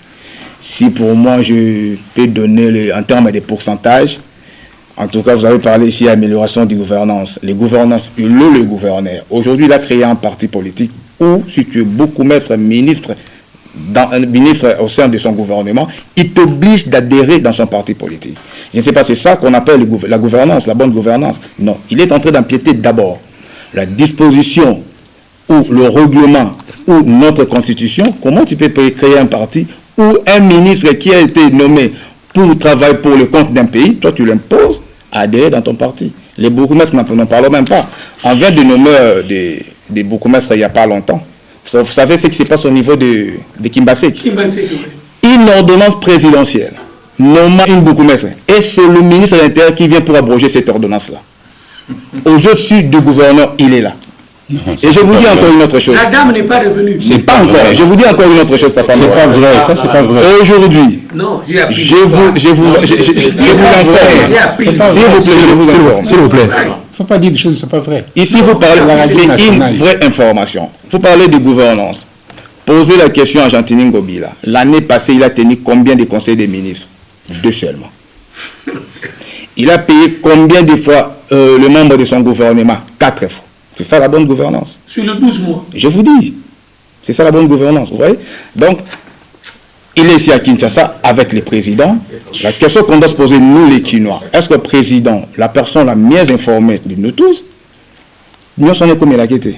Si pour moi, je peux donner, en termes de pourcentage, en tout cas, vous avez parlé ici d'amélioration de gouvernance. Les gouvernances, le gouverneur. Aujourd'hui, il a créé un parti politique où, si tu es beaucoup maître ministre au sein de son gouvernement, il t'oblige d'adhérer dans son parti politique. Je ne sais pas, c'est ça qu'on appelle la gouvernance, la bonne gouvernance. Non, il est en train d'empiéter d'abord la disposition ou le règlement ou notre constitution. Comment tu peux créer un parti ou un ministre qui a été nommé pour travailler pour le compte d'un pays, toi tu l'imposes à adhérer dans ton parti. Les bourgmestres n'en parlent même pas. On vient de nommer des bourgmestres il n'y a pas longtemps. Vous savez ce qui se passe au niveau de Kimbasek. Une ordonnance présidentielle nommant une bourgmestre. Et c'est le ministre de l'Intérieur qui vient pour abroger cette ordonnance-là. Au-dessus du gouverneur, il est là. Non, et je vous dis encore une autre chose. La dame n'est pas revenue. C'est pas encore. Je vous dis encore une autre chose, papa. C'est pas vrai, ça c'est pas vrai. Aujourd'hui, je vous informe. S'il vous plaît. Il ne faut pas dire des choses qui ne sont pas vraies. Ici, vous parlez, c'est une vraie information. Vous parlez de gouvernance. Posez la question à Jean-Tini Ngobila. L'année passée, il a tenu combien de conseils des ministres? 2 seulement. Il a payé combien de fois le membre de son gouvernement? 4 fois. C'est ça la bonne gouvernance. Sur le 12 mois. Je vous dis. C'est ça la bonne gouvernance. Vous voyez? Donc, il est ici à Kinshasa avec les présidents. La question qu'on doit se poser, nous les Kinois, est-ce que le président, la personne la mieux informée de nous tous, nous sommes comme il a été.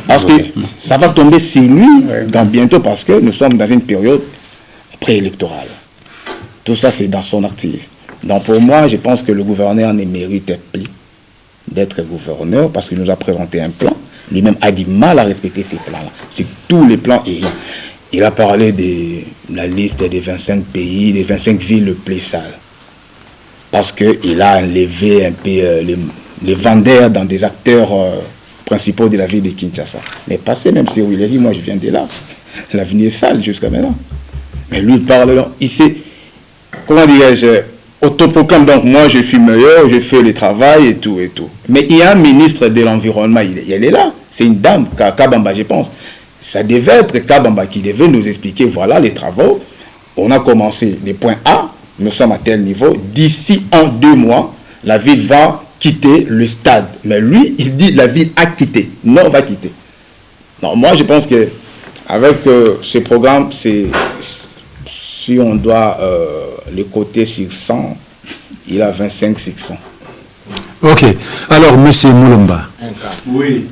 Parce que ça va tomber sur lui dans bientôt, parce que nous sommes dans une période préélectorale. Tout ça, c'est dans son actif. Donc pour moi, je pense que le gouverneur ne mérite plus d'être gouverneur parce qu'il nous a présenté un plan. Lui-même a du mal à respecter ces plans-là. C'est tous les plans. Il a parlé de la liste des 25 pays, des 25 villes les plus sales. Parce qu'il a enlevé un peu les vendeurs dans des acteurs principaux de la ville de Kinshasa. Mais passez même sur Willery, moi je viens de là. L'avenir est sale jusqu'à maintenant. Mais lui, il parle, il sait, comment dirais-je, autoproclame, donc moi je suis meilleur, je fais le travail et tout et tout. Mais il y a un ministre de l'environnement, elle est là. C'est une dame, Kabamba, je pense. Ça devait être Kabamba qui devait nous expliquer, voilà les travaux. On a commencé les points A, nous sommes à tel niveau. D'ici 2 mois, la ville va quitter le stade. Mais lui, il dit la ville a quitté. Non, on va quitter. Non, moi je pense que avec ce programme, c'est... Si on doit le côté sur 100, il a 25 sur 100. Ok. Alors, M. Moulomba. Oui.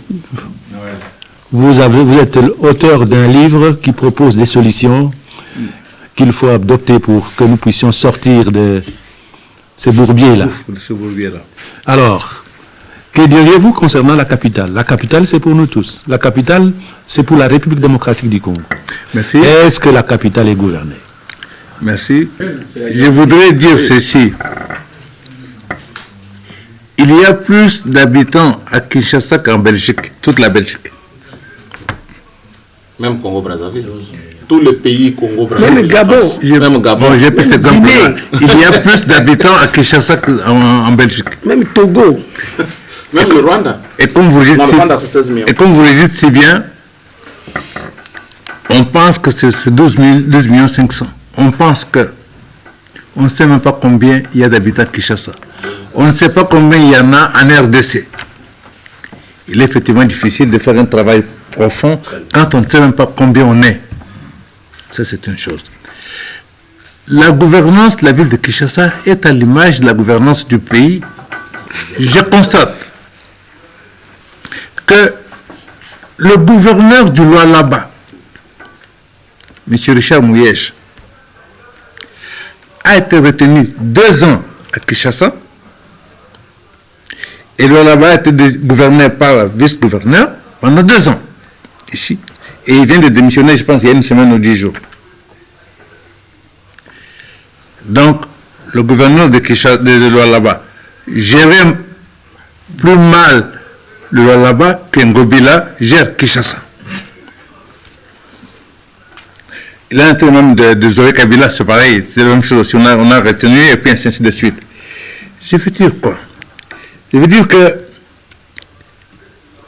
Vous êtes l'auteur d'un livre qui propose des solutions qu'il faut adopter pour que nous puissions sortir de ce bourbier-là. Alors, que diriez-vous concernant la capitale? La capitale, c'est pour nous tous. La capitale, c'est pour la République démocratique du Congo. Merci. Est-ce que la capitale est gouvernée? Merci. Je voudrais dire ceci. Il y a plus d'habitants à Kinshasa qu'en Belgique, toute la Belgique. Même Congo-Brazzaville. Tous les pays Congo-Brazzaville. Même Gabon. Même Gabon. Bon, j'ai pris cet exemple-là. Il y a plus d'habitants à Kinshasa qu'en Belgique. Même Togo. Même le Rwanda. Et comme vous le dites, le Rwanda, c'est 16 millions. Et comme vous le dites si bien, on pense que c'est 12 500. On pense que on ne sait même pas combien il y a d'habitants à Kinshasa. On ne sait pas combien il y en a en RDC. Il est effectivement difficile de faire un travail profond quand on ne sait même pas combien on est. Ça, c'est une chose. La gouvernance de la ville de Kinshasa est à l'image de la gouvernance du pays. Je constate que le gouverneur du Lualaba, M. Richard Mouyège, a été retenu 2 ans à Kinshasa et Lualaba a été gouverné par le vice-gouverneur pendant 2 ans ici. Et il vient de démissionner, je pense, il y a 1 semaine ou 10 jours. Donc, le gouverneur de Lualaba gérait plus mal le Lualaba qu'Ngobila gère Kinshasa. Il a un peu même de Zoé Kabila, c'est pareil, c'est la même chose aussi, on a retenu et puis ainsi de suite. Je veux dire quoi? Je veux dire que,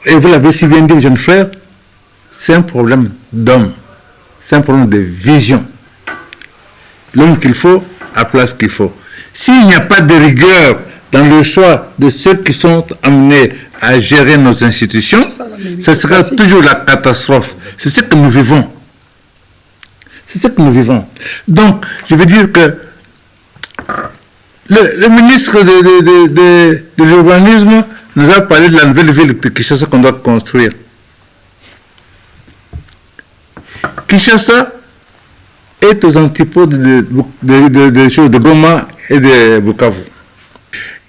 et vous l'avez si bien dit, jeune frère, c'est un problème d'homme, c'est un problème de vision. L'homme qu'il faut à la place qu'il faut. S'il n'y a pas de rigueur dans le choix de ceux qui sont amenés à gérer nos institutions, ce sera toujours la catastrophe. C'est ce que nous vivons. C'est ce que nous vivons. Donc, je veux dire que le ministre de l'urbanisme nous a parlé de la nouvelle ville de Kinshasa qu'on doit construire. Kinshasa est aux antipodes de Goma et de Bukavu.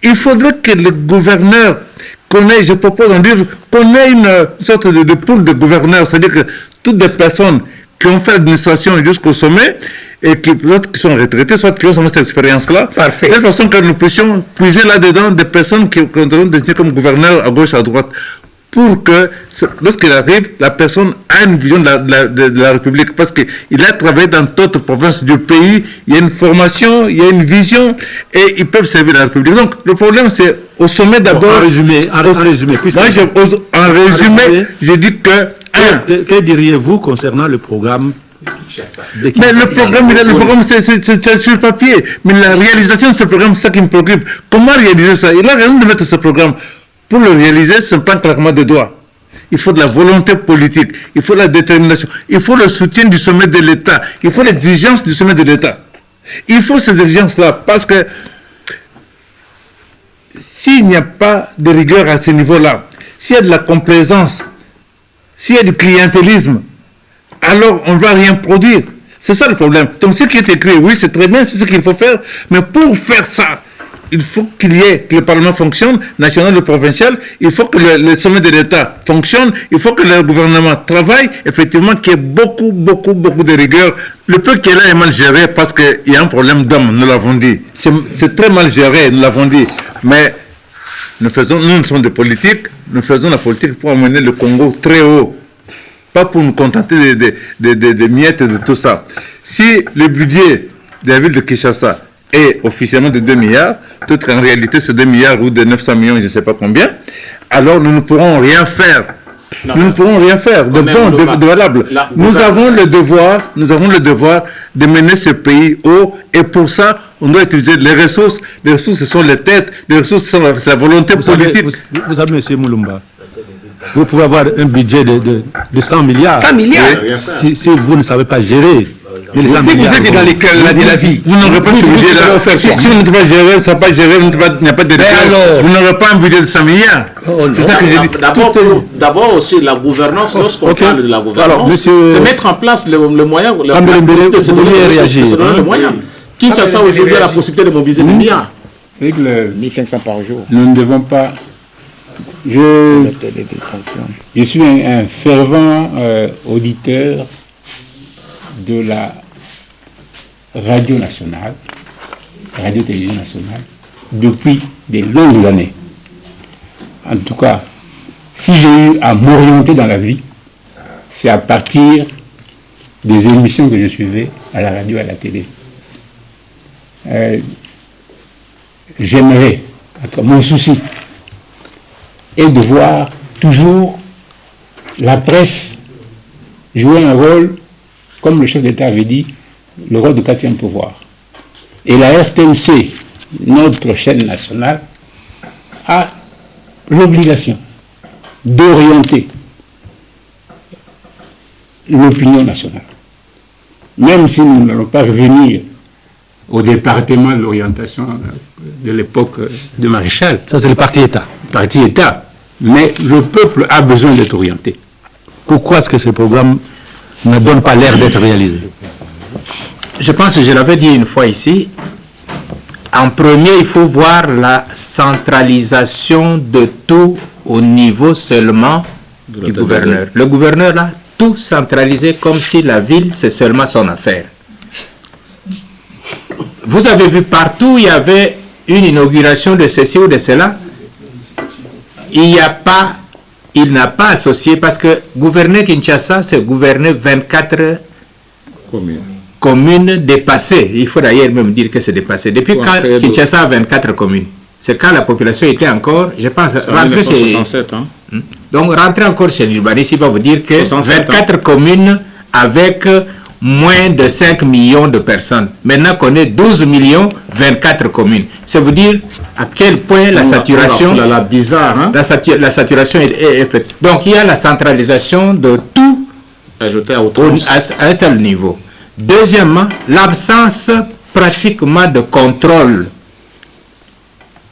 Il faudrait que le gouverneur connaisse, je propose un livre, qu'on ait une sorte de pool de gouverneurs, c'est-à-dire que toutes les personnes qui ont fait l'administration jusqu'au sommet et qui sont retraités, soit qui ont cette expérience-là, de telle façon que nous puissions puiser là-dedans des personnes qui ont désigné comme gouverneurs à gauche, à droite, pour que, lorsqu'il arrive, la personne a une vision de la République, parce qu'il a travaillé dans d'autres provinces du pays, il y a une formation, il y a une vision, et ils peuvent servir la République. Donc, le problème, c'est au sommet d'abord... En résumé, je dis que... Que diriez-vous concernant le programme mais le programme, c'est sur le papier. Mais la réalisation de ce programme, c'est ça qui me préoccupe. Comment réaliser ça? Il a raison de mettre ce programme. Pour le réaliser, ce n'est pas un claquement de doigts. Il faut de la volonté politique, il faut de la détermination, il faut le soutien du sommet de l'État, il faut l'exigence du sommet de l'État. Il faut ces exigences-là, parce que s'il n'y a pas de rigueur à ce niveau-là, s'il y a de la complaisance s'il y a du clientélisme, alors on ne va rien produire. C'est ça le problème. Donc ce qui est écrit, oui, c'est très bien, c'est ce qu'il faut faire, mais pour faire ça, il faut que le Parlement fonctionne, national et provincial, il faut que le sommet de l'État fonctionne, il faut que le gouvernement travaille, effectivement, qu'il y ait beaucoup de rigueur. Le peu qui est là est mal géré parce qu'il y a un problème d'homme, nous l'avons dit. C'est très mal géré, nous l'avons dit. Mais nous sommes des politiques, nous faisons la politique pour amener le Congo très haut. Pas pour nous contenter des miettes de tout ça. Si le budget de la ville de Kinshasa est officiellement de 2 milliards, tout en réalité c'est 2 milliards ou de 900 millions, je ne sais pas combien, alors nous ne pourrons rien faire. Nous ne pourrons rien faire de bon, de valable. Nous avons le devoir de mener ce pays haut, et pour ça, on doit utiliser les ressources. Les ressources, ce sont les têtes, les ressources, ce sont la volonté politique. Vous savez, M. Moulumba, vous pouvez avoir un budget de 100 milliards. 100 milliards si vous ne savez pas gérer. Si vous êtes dans la vie, vous n'aurez pas ce budget-là. Si vous ne pouvez pas gérer, ça ne va pas gérer, il n'y a pas de vous n'aurez pas un budget de 100 milliards. C'est ça que j'ai dit. D'abord aussi, la gouvernance, lorsqu'on parle de la gouvernance, c'est mettre en place le moyen, vous voulez réagir. Kinshasa aujourd'hui a la possibilité de mobiliser des milliards. 1500 par jour. Nous ne devons pas... Je suis un fervent auditeur de la radio nationale, radio-télévision nationale, depuis des longues années. En tout cas, si j'ai eu à m'orienter dans la vie, c'est à partir des émissions que je suivais à la radio et à la télé. J'aimerais, mon souci est de voir toujours la presse jouer un rôle, comme le chef d'État avait dit, le rôle de 4e pouvoir. Et la RTNC, notre chaîne nationale, a l'obligation d'orienter l'opinion nationale. Même si nous n'allons pas revenir au département de l'orientation de l'époque de Maréchal. Ça, c'est le parti État. Parti État. Mais le peuple a besoin d'être orienté. Pourquoi est-ce que ce programme ne donne pas l'air d'être réalisé? Je pense que je l'avais dit une fois ici. En premier, il faut voir la centralisation de tout au niveau seulement du gouverneur. Le gouverneur a tout centralisé comme si la ville, c'est seulement son affaire. Vous avez vu partout, il y avait une inauguration de ceci ou de cela. Il n'a pas associé, parce que gouverner Kinshasa, c'est gouverner 24 communes dépassées. Il faut d'ailleurs même dire que c'est dépassé. Depuis quand Kinshasa a 24 communes? C'est quand la population était encore, je pense, rentrée chez... Donc, rentrer encore chez l'urbanisme, il va vous dire que 24 communes avec moins de 5 millions de personnes. Maintenant qu'on est 12 millions, 24 communes. Ça veut dire à quel point la saturation... La saturation est faite. Donc, il y a la centralisation de tout à un seul niveau. Deuxièmement, l'absence pratiquement de contrôle.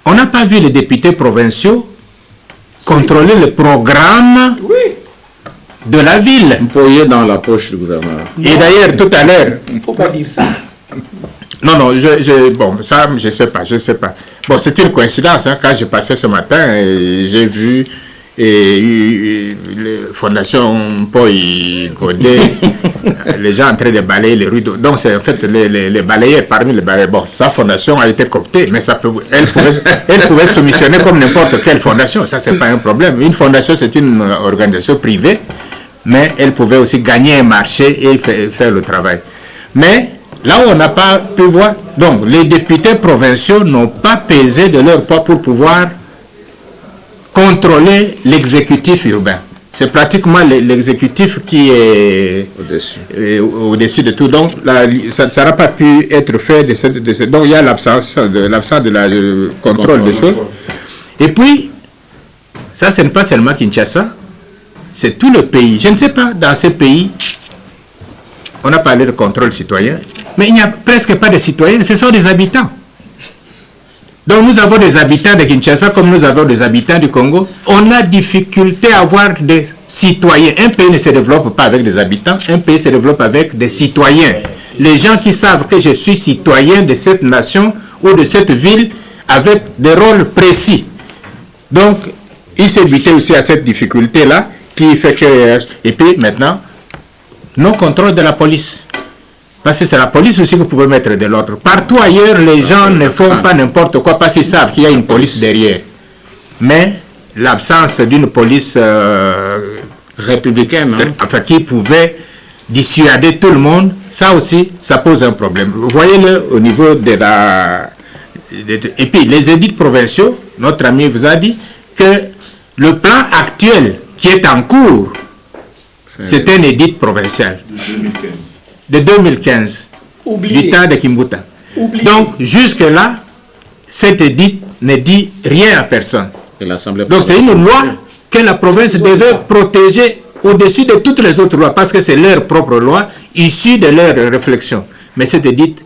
On n'a pas vu les députés provinciaux contrôler le programme de la ville. Employé dans la poche du gouverneur. Et d'ailleurs, tout à l'heure... Il ne faut pas dire ça. Non, bon, ça, je ne sais pas. Bon, c'est une coïncidence, hein, quand j'ai passé ce matin, j'ai vu les fondations Poy Godé, les gens en train de balayer les rues. Donc, c'est en fait les balayers, parmi les balayers. Bon, sa fondation a été cooptée, mais elle pouvait soumissionner comme n'importe quelle fondation. Ça, c'est pas un problème. Une fondation, c'est une organisation privée, mais elle pouvait aussi gagner un marché et faire le travail. Mais là où on n'a pas pu voir, donc les députés provinciaux n'ont pas pesé de leur poids pour pouvoir contrôler l'exécutif urbain. C'est pratiquement l'exécutif qui est au-dessus de tout. Donc, ça n'aura pas pu être fait donc il y a l'absence de la contrôle des choses. Et puis, ça, ce n'est pas seulement Kinshasa, c'est tout le pays. Je ne sais pas, dans ce pays, on a parlé de contrôle citoyen, mais il n'y a presque pas de citoyens, ce sont des habitants. Donc nous avons des habitants de Kinshasa comme nous avons des habitants du Congo. On a difficulté à avoir des citoyens. Un pays ne se développe pas avec des habitants, un pays se développe avec des citoyens. Les gens qui savent que je suis citoyen de cette nation ou de cette ville avec des rôles précis. Donc, il s'est buté aussi à cette difficulté-là qui fait que... Et puis maintenant, non-contrôle de la police. Parce que c'est la police aussi que vous pouvez mettre de l'ordre. Partout ailleurs, les gens ne font pas n'importe quoi parce qu'ils savent qu'il y a une police derrière. Mais l'absence d'une police républicaine, enfin, qui pouvait dissuader tout le monde, ça aussi, ça pose un problème. Vous voyez-le au niveau de la... Et puis, les édits provinciaux, notre ami vous a dit que le plan actuel qui est en cours, c'est un édit provincial. De 2015. Du temps de Kimbuta. Donc, jusque-là, cet édit ne dit rien à personne. Donc, c'est une loi que la province devait protéger au-dessus de toutes les autres lois, parce que c'est leur propre loi, issue de leur réflexion. Mais cet édit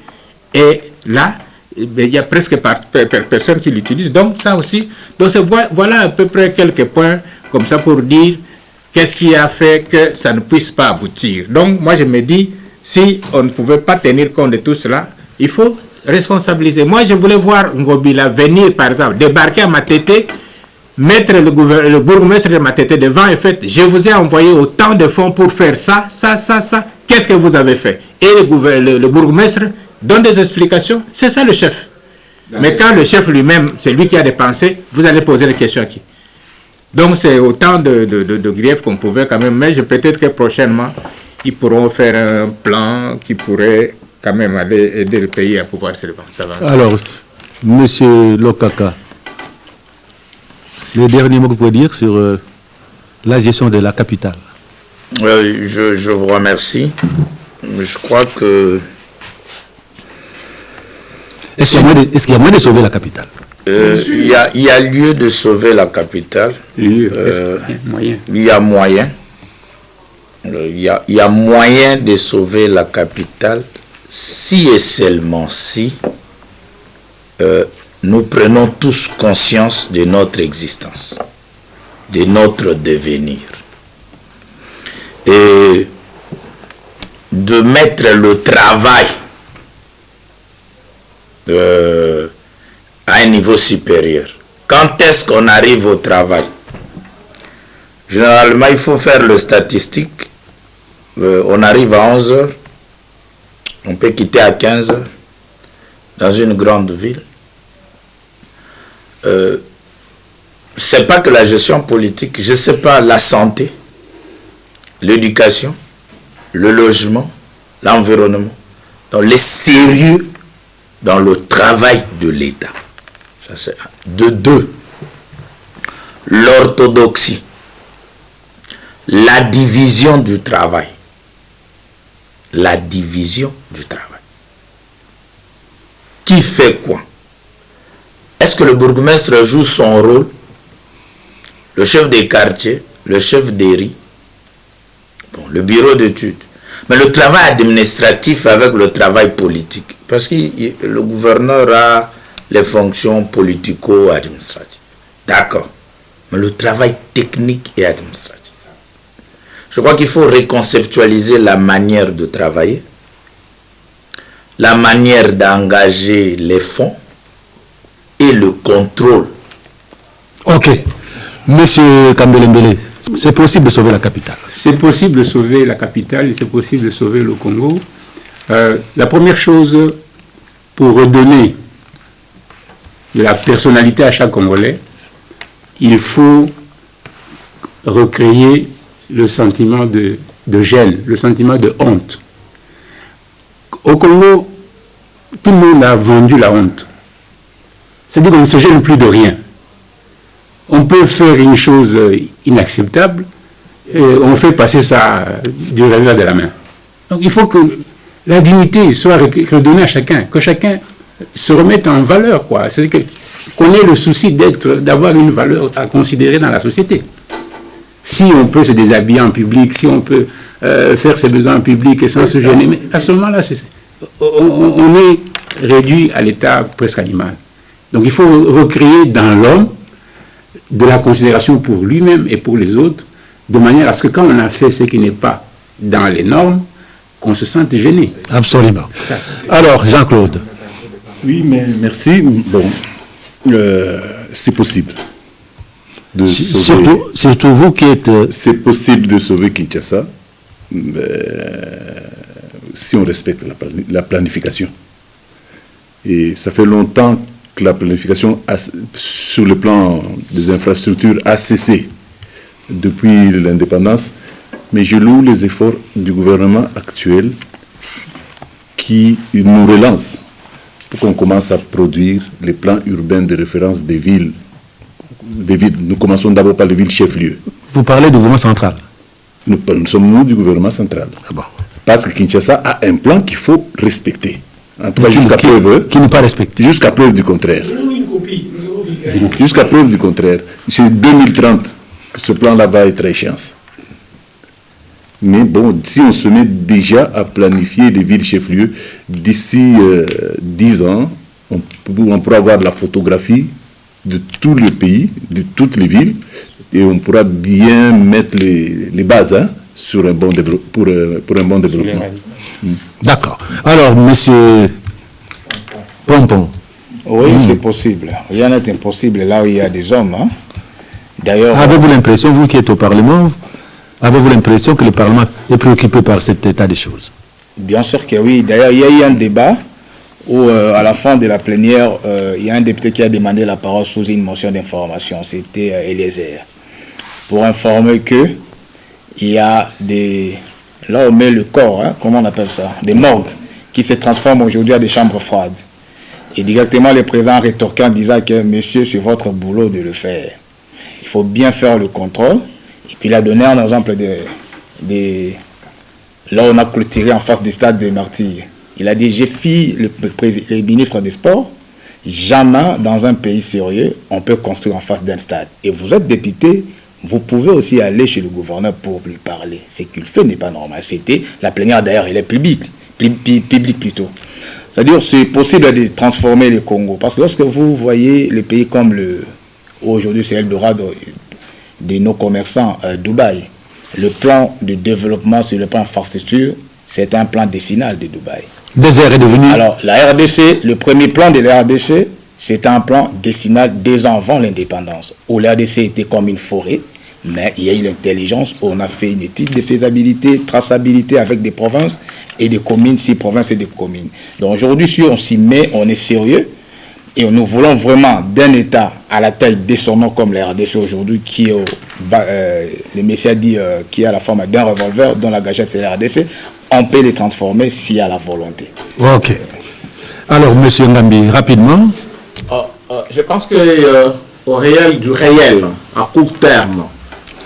est là, il y a presque personne qui l'utilise. Donc, ça aussi, donc voilà à peu près quelques points comme ça pour dire qu'est-ce qui a fait que ça ne puisse pas aboutir. Donc, moi, je me dis, si on ne pouvait pas tenir compte de tout cela, il faut responsabiliser. Moi, je voulais voir Ngobila venir, par exemple, débarquer à Matete, mettre le bourgmestre de Matete devant et fait, je vous ai envoyé autant de fonds pour faire ça, ça, ça, ça. Qu'est-ce que vous avez fait? Et le bourgmestre donne des explications. C'est ça le chef. Mais quand le chef lui-même, c'est lui qui a dépensé, vous allez poser les questions à qui? Donc, c'est autant de griefs qu'on pouvait quand même. Mais peut-être que prochainement, ils pourront faire un plan qui pourrait quand même aller aider le pays à pouvoir s'avancer. Alors, M. Lokaka, le dernier mot que vous pouvez dire sur la gestion de la capitale. Je vous remercie. Je crois que... Est-ce qu'il y a moyen de sauver la capitale? Il y a lieu de sauver la capitale. Il y a moyen. Il y a moyen de sauver la capitale si et seulement si nous prenons tous conscience de notre existence, de notre devenir. Et de mettre le travail à un niveau supérieur. Quand est-ce qu'on arrive au travail? Généralement, il faut faire le statistique. On arrive à 11 heures. On peut quitter à 15 heures dans une grande ville. C'est pas que la gestion politique, je sais pas, la santé, l'éducation, le logement, l'environnement, dans les sérieux dans le travail de l'État. Ça c'est de deux. L'orthodoxie, la division du travail. La division du travail. Qui fait quoi? Est-ce que le bourgmestre joue son rôle? Le chef des quartiers, le chef d'airie, bon, le bureau d'études. Mais le travail administratif avec le travail politique. Parce que le gouverneur a les fonctions politico-administratives. D'accord. Mais le travail technique et administratif. Je crois qu'il faut reconceptualiser la manière de travailler, la manière d'engager les fonds et le contrôle. Ok. Monsieur Kambele, c'est possible de sauver la capitale? C'est possible de sauver la capitale et c'est possible de sauver le Congo. La première chose, pour redonner de la personnalité à chaque Congolais, il faut recréer le sentiment de gêne, le sentiment de honte. Au Congo, tout le monde a vendu la honte. C'est-à-dire qu'on ne se gêne plus de rien. On peut faire une chose inacceptable et on fait passer ça du revers de la main. Donc il faut que la dignité soit redonnée à chacun, que chacun se remette en valeur, quoi. C'est-à-dire qu'on ait le souci d'avoir une valeur à considérer dans la société. Si on peut se déshabiller en public, si on peut faire ses besoins en public et sans se gêner, mais à ce moment-là, on est réduit à l'état presque animal. Donc il faut recréer dans l'homme de la considération pour lui-même et pour les autres, de manière à ce que quand on a fait ce qui n'est pas dans les normes, qu'on se sente gêné. Absolument. Alors, Jean-Claude. Oui, mais merci. Bon, c'est possible. Surtout vous qui êtes... C'est possible de sauver Kinshasa si on respecte la planification. Et ça fait longtemps que la planification sur le plan des infrastructures a cessé depuis l'indépendance. Mais je loue les efforts du gouvernement actuel qui nous relance pour qu'on commence à produire les plans urbains de référence des villes. Nous commençons d'abord par les villes chefs-lieux. Vous parlez du gouvernement central? Nous sommes du gouvernement central. Ah bon. Parce que Kinshasa a un plan qu'il faut respecter. En tout cas, jusqu'à preuve... Qui n'est pas respecté. Jusqu'à preuve du contraire. Jusqu'à preuve du contraire. C'est 2030 que ce plan-là va être à échéance. Mais bon, si on se met déjà à planifier les villes chefs-lieux, d'ici 10 ans, on pourra avoir la photographie de tout le pays, de toutes les villes, et on pourra bien mettre les bases sur un bon pour un bon développement. D'accord. Alors, monsieur Pompon. Oui, c'est possible. Rien n'est impossible là où il y a des hommes. D'ailleurs... Avez-vous l'impression, vous qui êtes au Parlement, avez-vous l'impression que le Parlement est préoccupé par cet état des choses? Bien sûr que oui. D'ailleurs, il y a eu un débat où, à la fin de la plénière, il y a un député qui a demandé la parole sous une motion d'information. C'était Eliezer. Pour informer qu'il y a des... Là, on met le corps, comment on appelle ça? Des morgues qui se transforment aujourd'hui en des chambres froides. Et directement, le président rétorquait en disant que, monsieur, c'est votre boulot de le faire. Il faut bien faire le contrôle. Et puis il a donné un exemple là on a clôturé en face du stade des Martyrs. Il a dit, j'ai fait le ministre des Sports, jamais dans un pays sérieux, on peut construire en face d'un stade. Et vous êtes député, vous pouvez aussi aller chez le gouverneur pour lui parler. Ce qu'il fait n'est pas normal. C'était la plénière d'ailleurs, elle est publique plutôt. C'est-à-dire c'est possible de transformer le Congo. Parce que lorsque vous voyez les pays comme aujourd'hui c'est Eldorado, de nos commerçants Dubaï, le plan de développement sur le plan infrastructure, c'est un plan décennal de Dubaï. Désert est devenu... Alors, la RDC, le premier plan de la RDC, c'est un plan décennal 2 ans avant l'indépendance, où la RDC était comme une forêt, mais il y a eu l'intelligence, on a fait une étude de faisabilité, traçabilité avec des provinces et des communes, 6 provinces et des communes. Donc aujourd'hui, si on s'y met, on est sérieux, et nous voulons vraiment d'un État à la taille de son nom comme la RDC aujourd'hui, qui est, le Messie a dit, qui est à la forme d'un revolver, dont la gâchette c'est la RDC, on peut les transformer s'il y a la volonté. Ok. Alors, monsieur Ngambi, rapidement. Je pense que au réel du réel, à court terme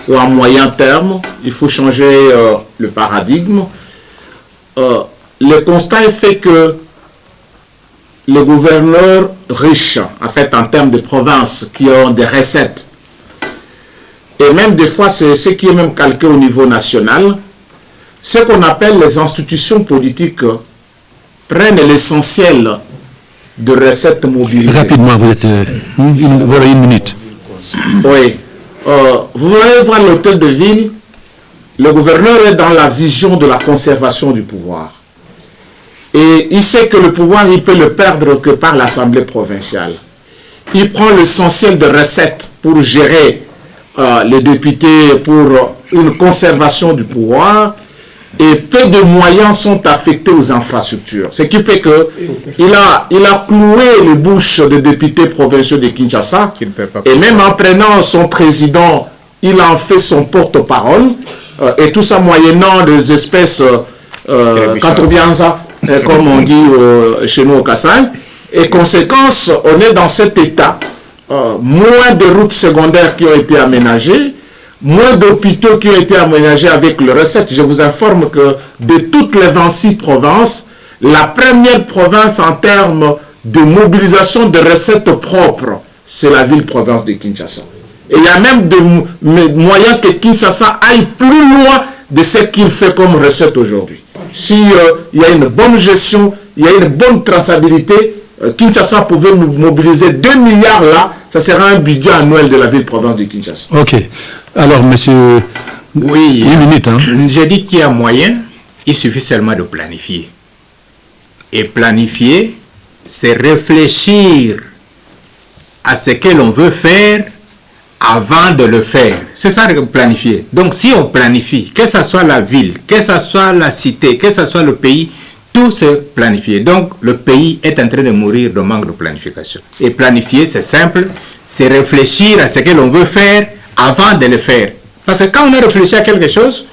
ou à moyen terme, il faut changer le paradigme. Le constat est fait que les gouverneurs riches, en fait, en termes de provinces qui ont des recettes, et même des fois, c'est ce qui est même calqué au niveau national, ce qu'on appelle les institutions politiques prennent l'essentiel de recettes mobilisées. Rapidement, vous êtes... voilà une minute. Oui. Vous allez voir l'hôtel de ville, le gouverneur est dans la vision de la conservation du pouvoir. Et il sait que le pouvoir, il peut le perdre que par l'Assemblée provinciale. Il prend l'essentiel de recettes pour gérer les députés, pour une conservation du pouvoir, et peu de moyens sont affectés aux infrastructures. Ce qui fait qu'il a cloué les bouches des députés provinciaux de Kinshasa, et même en prenant son président, il en fait son porte-parole, et tout ça moyennant des espèces Katrobianza, comme on dit chez nous au Kassai. Et conséquence, on est dans cet état, moins de routes secondaires qui ont été aménagées, moins d'hôpitaux qui ont été aménagés avec le recette. Je vous informe que de toutes les 26 provinces, la première province en termes de mobilisation de recettes propres, c'est la ville-province de Kinshasa. Et il y a même des moyens que Kinshasa aille plus loin de ce qu'il fait comme recette aujourd'hui. S'il y a une bonne gestion, il y a une bonne traçabilité, Kinshasa pouvait mobiliser 2 milliards là, ça sera un budget annuel de la ville-province de Kinshasa. Ok. Alors, monsieur... Oui, une minute. Hein. Je dis qu'il y a moyen, il suffit seulement de planifier. Et planifier, c'est réfléchir à ce que l'on veut faire avant de le faire. C'est ça, planifier. Donc, si on planifie, que ce soit la ville, que ce soit la cité, que ce soit le pays, tout se planifie. Donc, le pays est en train de mourir de manque de planification. Et planifier, c'est simple, c'est réfléchir à ce que l'on veut faire avant de le faire. Parce que quand on a réfléchi à quelque chose,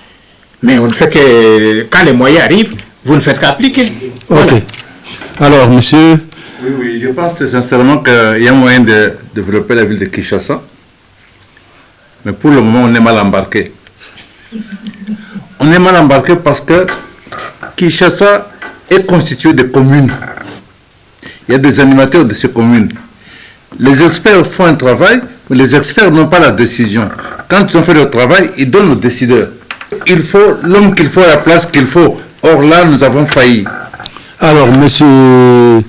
mais on ne fait que, quand les moyens arrivent, vous ne faites qu'appliquer. Voilà. Ok. Alors, monsieur... Oui, je pense sincèrement qu'il y a moyen de développer la ville de Kinshasa. Mais pour le moment, on est mal embarqué. On est mal embarqué parce que Kinshasa est constitué de communes. Il y a des animateurs de ces communes. Les experts font un travail, mais les experts n'ont pas la décision. Quand ils ont fait le travail, ils donnent aux décideurs. Il faut l'homme qu'il faut à la place qu'il faut. Or là, nous avons failli. Alors, monsieur...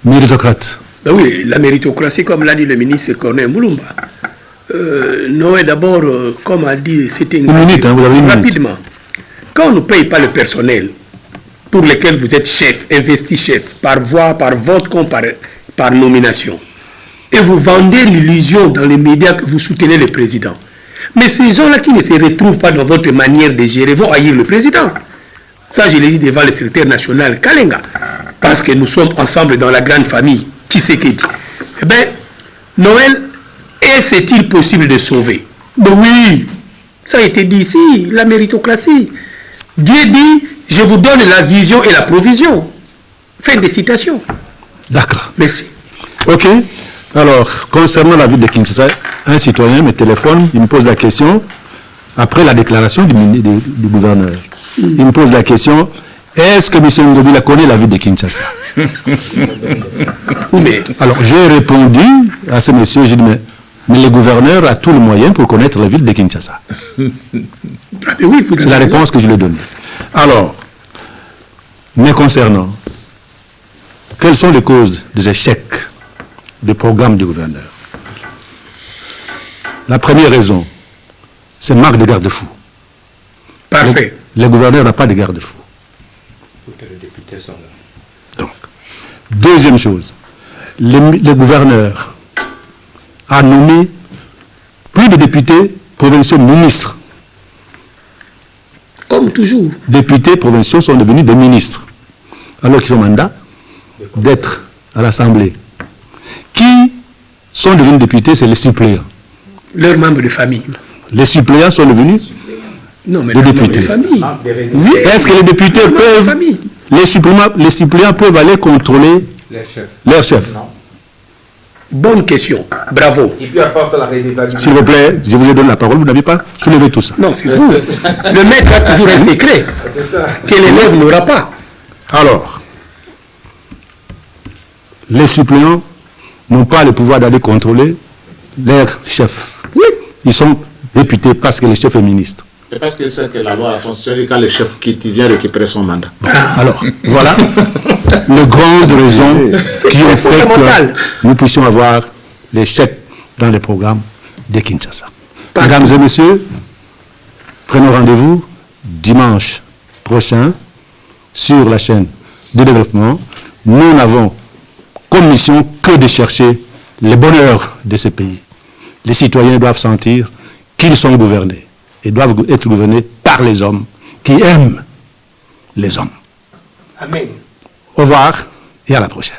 méritocrate. Ben oui, la méritocratie, comme l'a dit le ministre Corneille Moulumba. Noé, d'abord, comme a dit, c'était une minute, hein, vous avez une rapidement. Minute. Quand on ne paye pas le personnel pour lequel vous êtes chef, investi chef, par voie, par vote, comme par nomination, et vous vendez l'illusion dans les médias que vous soutenez le président, mais ces gens-là qui ne se retrouvent pas dans votre manière de gérer vont haïr le président. Ça, je l'ai dit devant le secrétaire national Kalenga, parce que nous sommes ensemble dans la grande famille Tshisekedi. Eh bien, Noël, est-il possible de sauver? Ben oui, ça a été dit ici, la méritocratie. Dieu dit, je vous donne la vision et la provision. Fin de citation. D'accord. Merci. Ok. Alors, concernant la ville de Kinshasa, un citoyen me téléphone, il me pose la question, après la déclaration du gouverneur, il me pose la question, est-ce que M. Ngobila connaît la ville de Kinshasa? Alors, j'ai répondu à ce monsieur, j'ai dit, mais le gouverneur a tout le moyen pour connaître la ville de Kinshasa. C'est la réponse que je lui ai donnée. Alors, me concernant, quelles sont les causes des échecs du programme du gouverneur? La première raison, c'est manque de garde-fous. Parfait. Le gouverneur n'a pas de garde-fous. Donc, deuxième chose, le gouverneur a nommé plus de députés provinciaux ministres. Comme toujours. Députés provinciaux sont devenus des ministres, alors qu'ils ont mandat d'être à l'Assemblée. Qui sont devenus députés, c'est les suppléants. Leurs membres de famille. Les suppléants sont devenus des députés. De famille. Oui. Est-ce que les députés peuvent, les suppléants peuvent aller contrôler leurs chefs? Non. Bonne question. Bravo. S'il vous plaît, je vous ai donné la parole, vous n'avez pas soulevé tout ça. Non, c'est vous. Le maître a toujours un secret que l'élève n'aura pas. Alors, les suppléants n'ont pas le pouvoir d'aller contrôler leurs chefs. Oui. Ils sont députés parce que le chef est ministre. C'est parce que c'est que la loi a fonctionné quand le chef quitte, il vient récupérer son mandat. Bon, alors, voilà les grandes raisons qui ont fait que nous puissions avoir les chèques dans les programmes de Kinshasa. Mesdames et messieurs, prenons rendez-vous dimanche prochain sur la chaîne de développement. Nous n'avons comme mission que de chercher le bonheur de ce pays. Les citoyens doivent sentir qu'ils sont gouvernés et doivent être gouvernés par les hommes qui aiment les hommes. Amen. Au revoir et à la prochaine.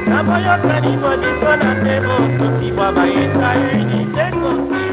Namoyo kani bodi sona tebo, tuki baba yeta unite kosi.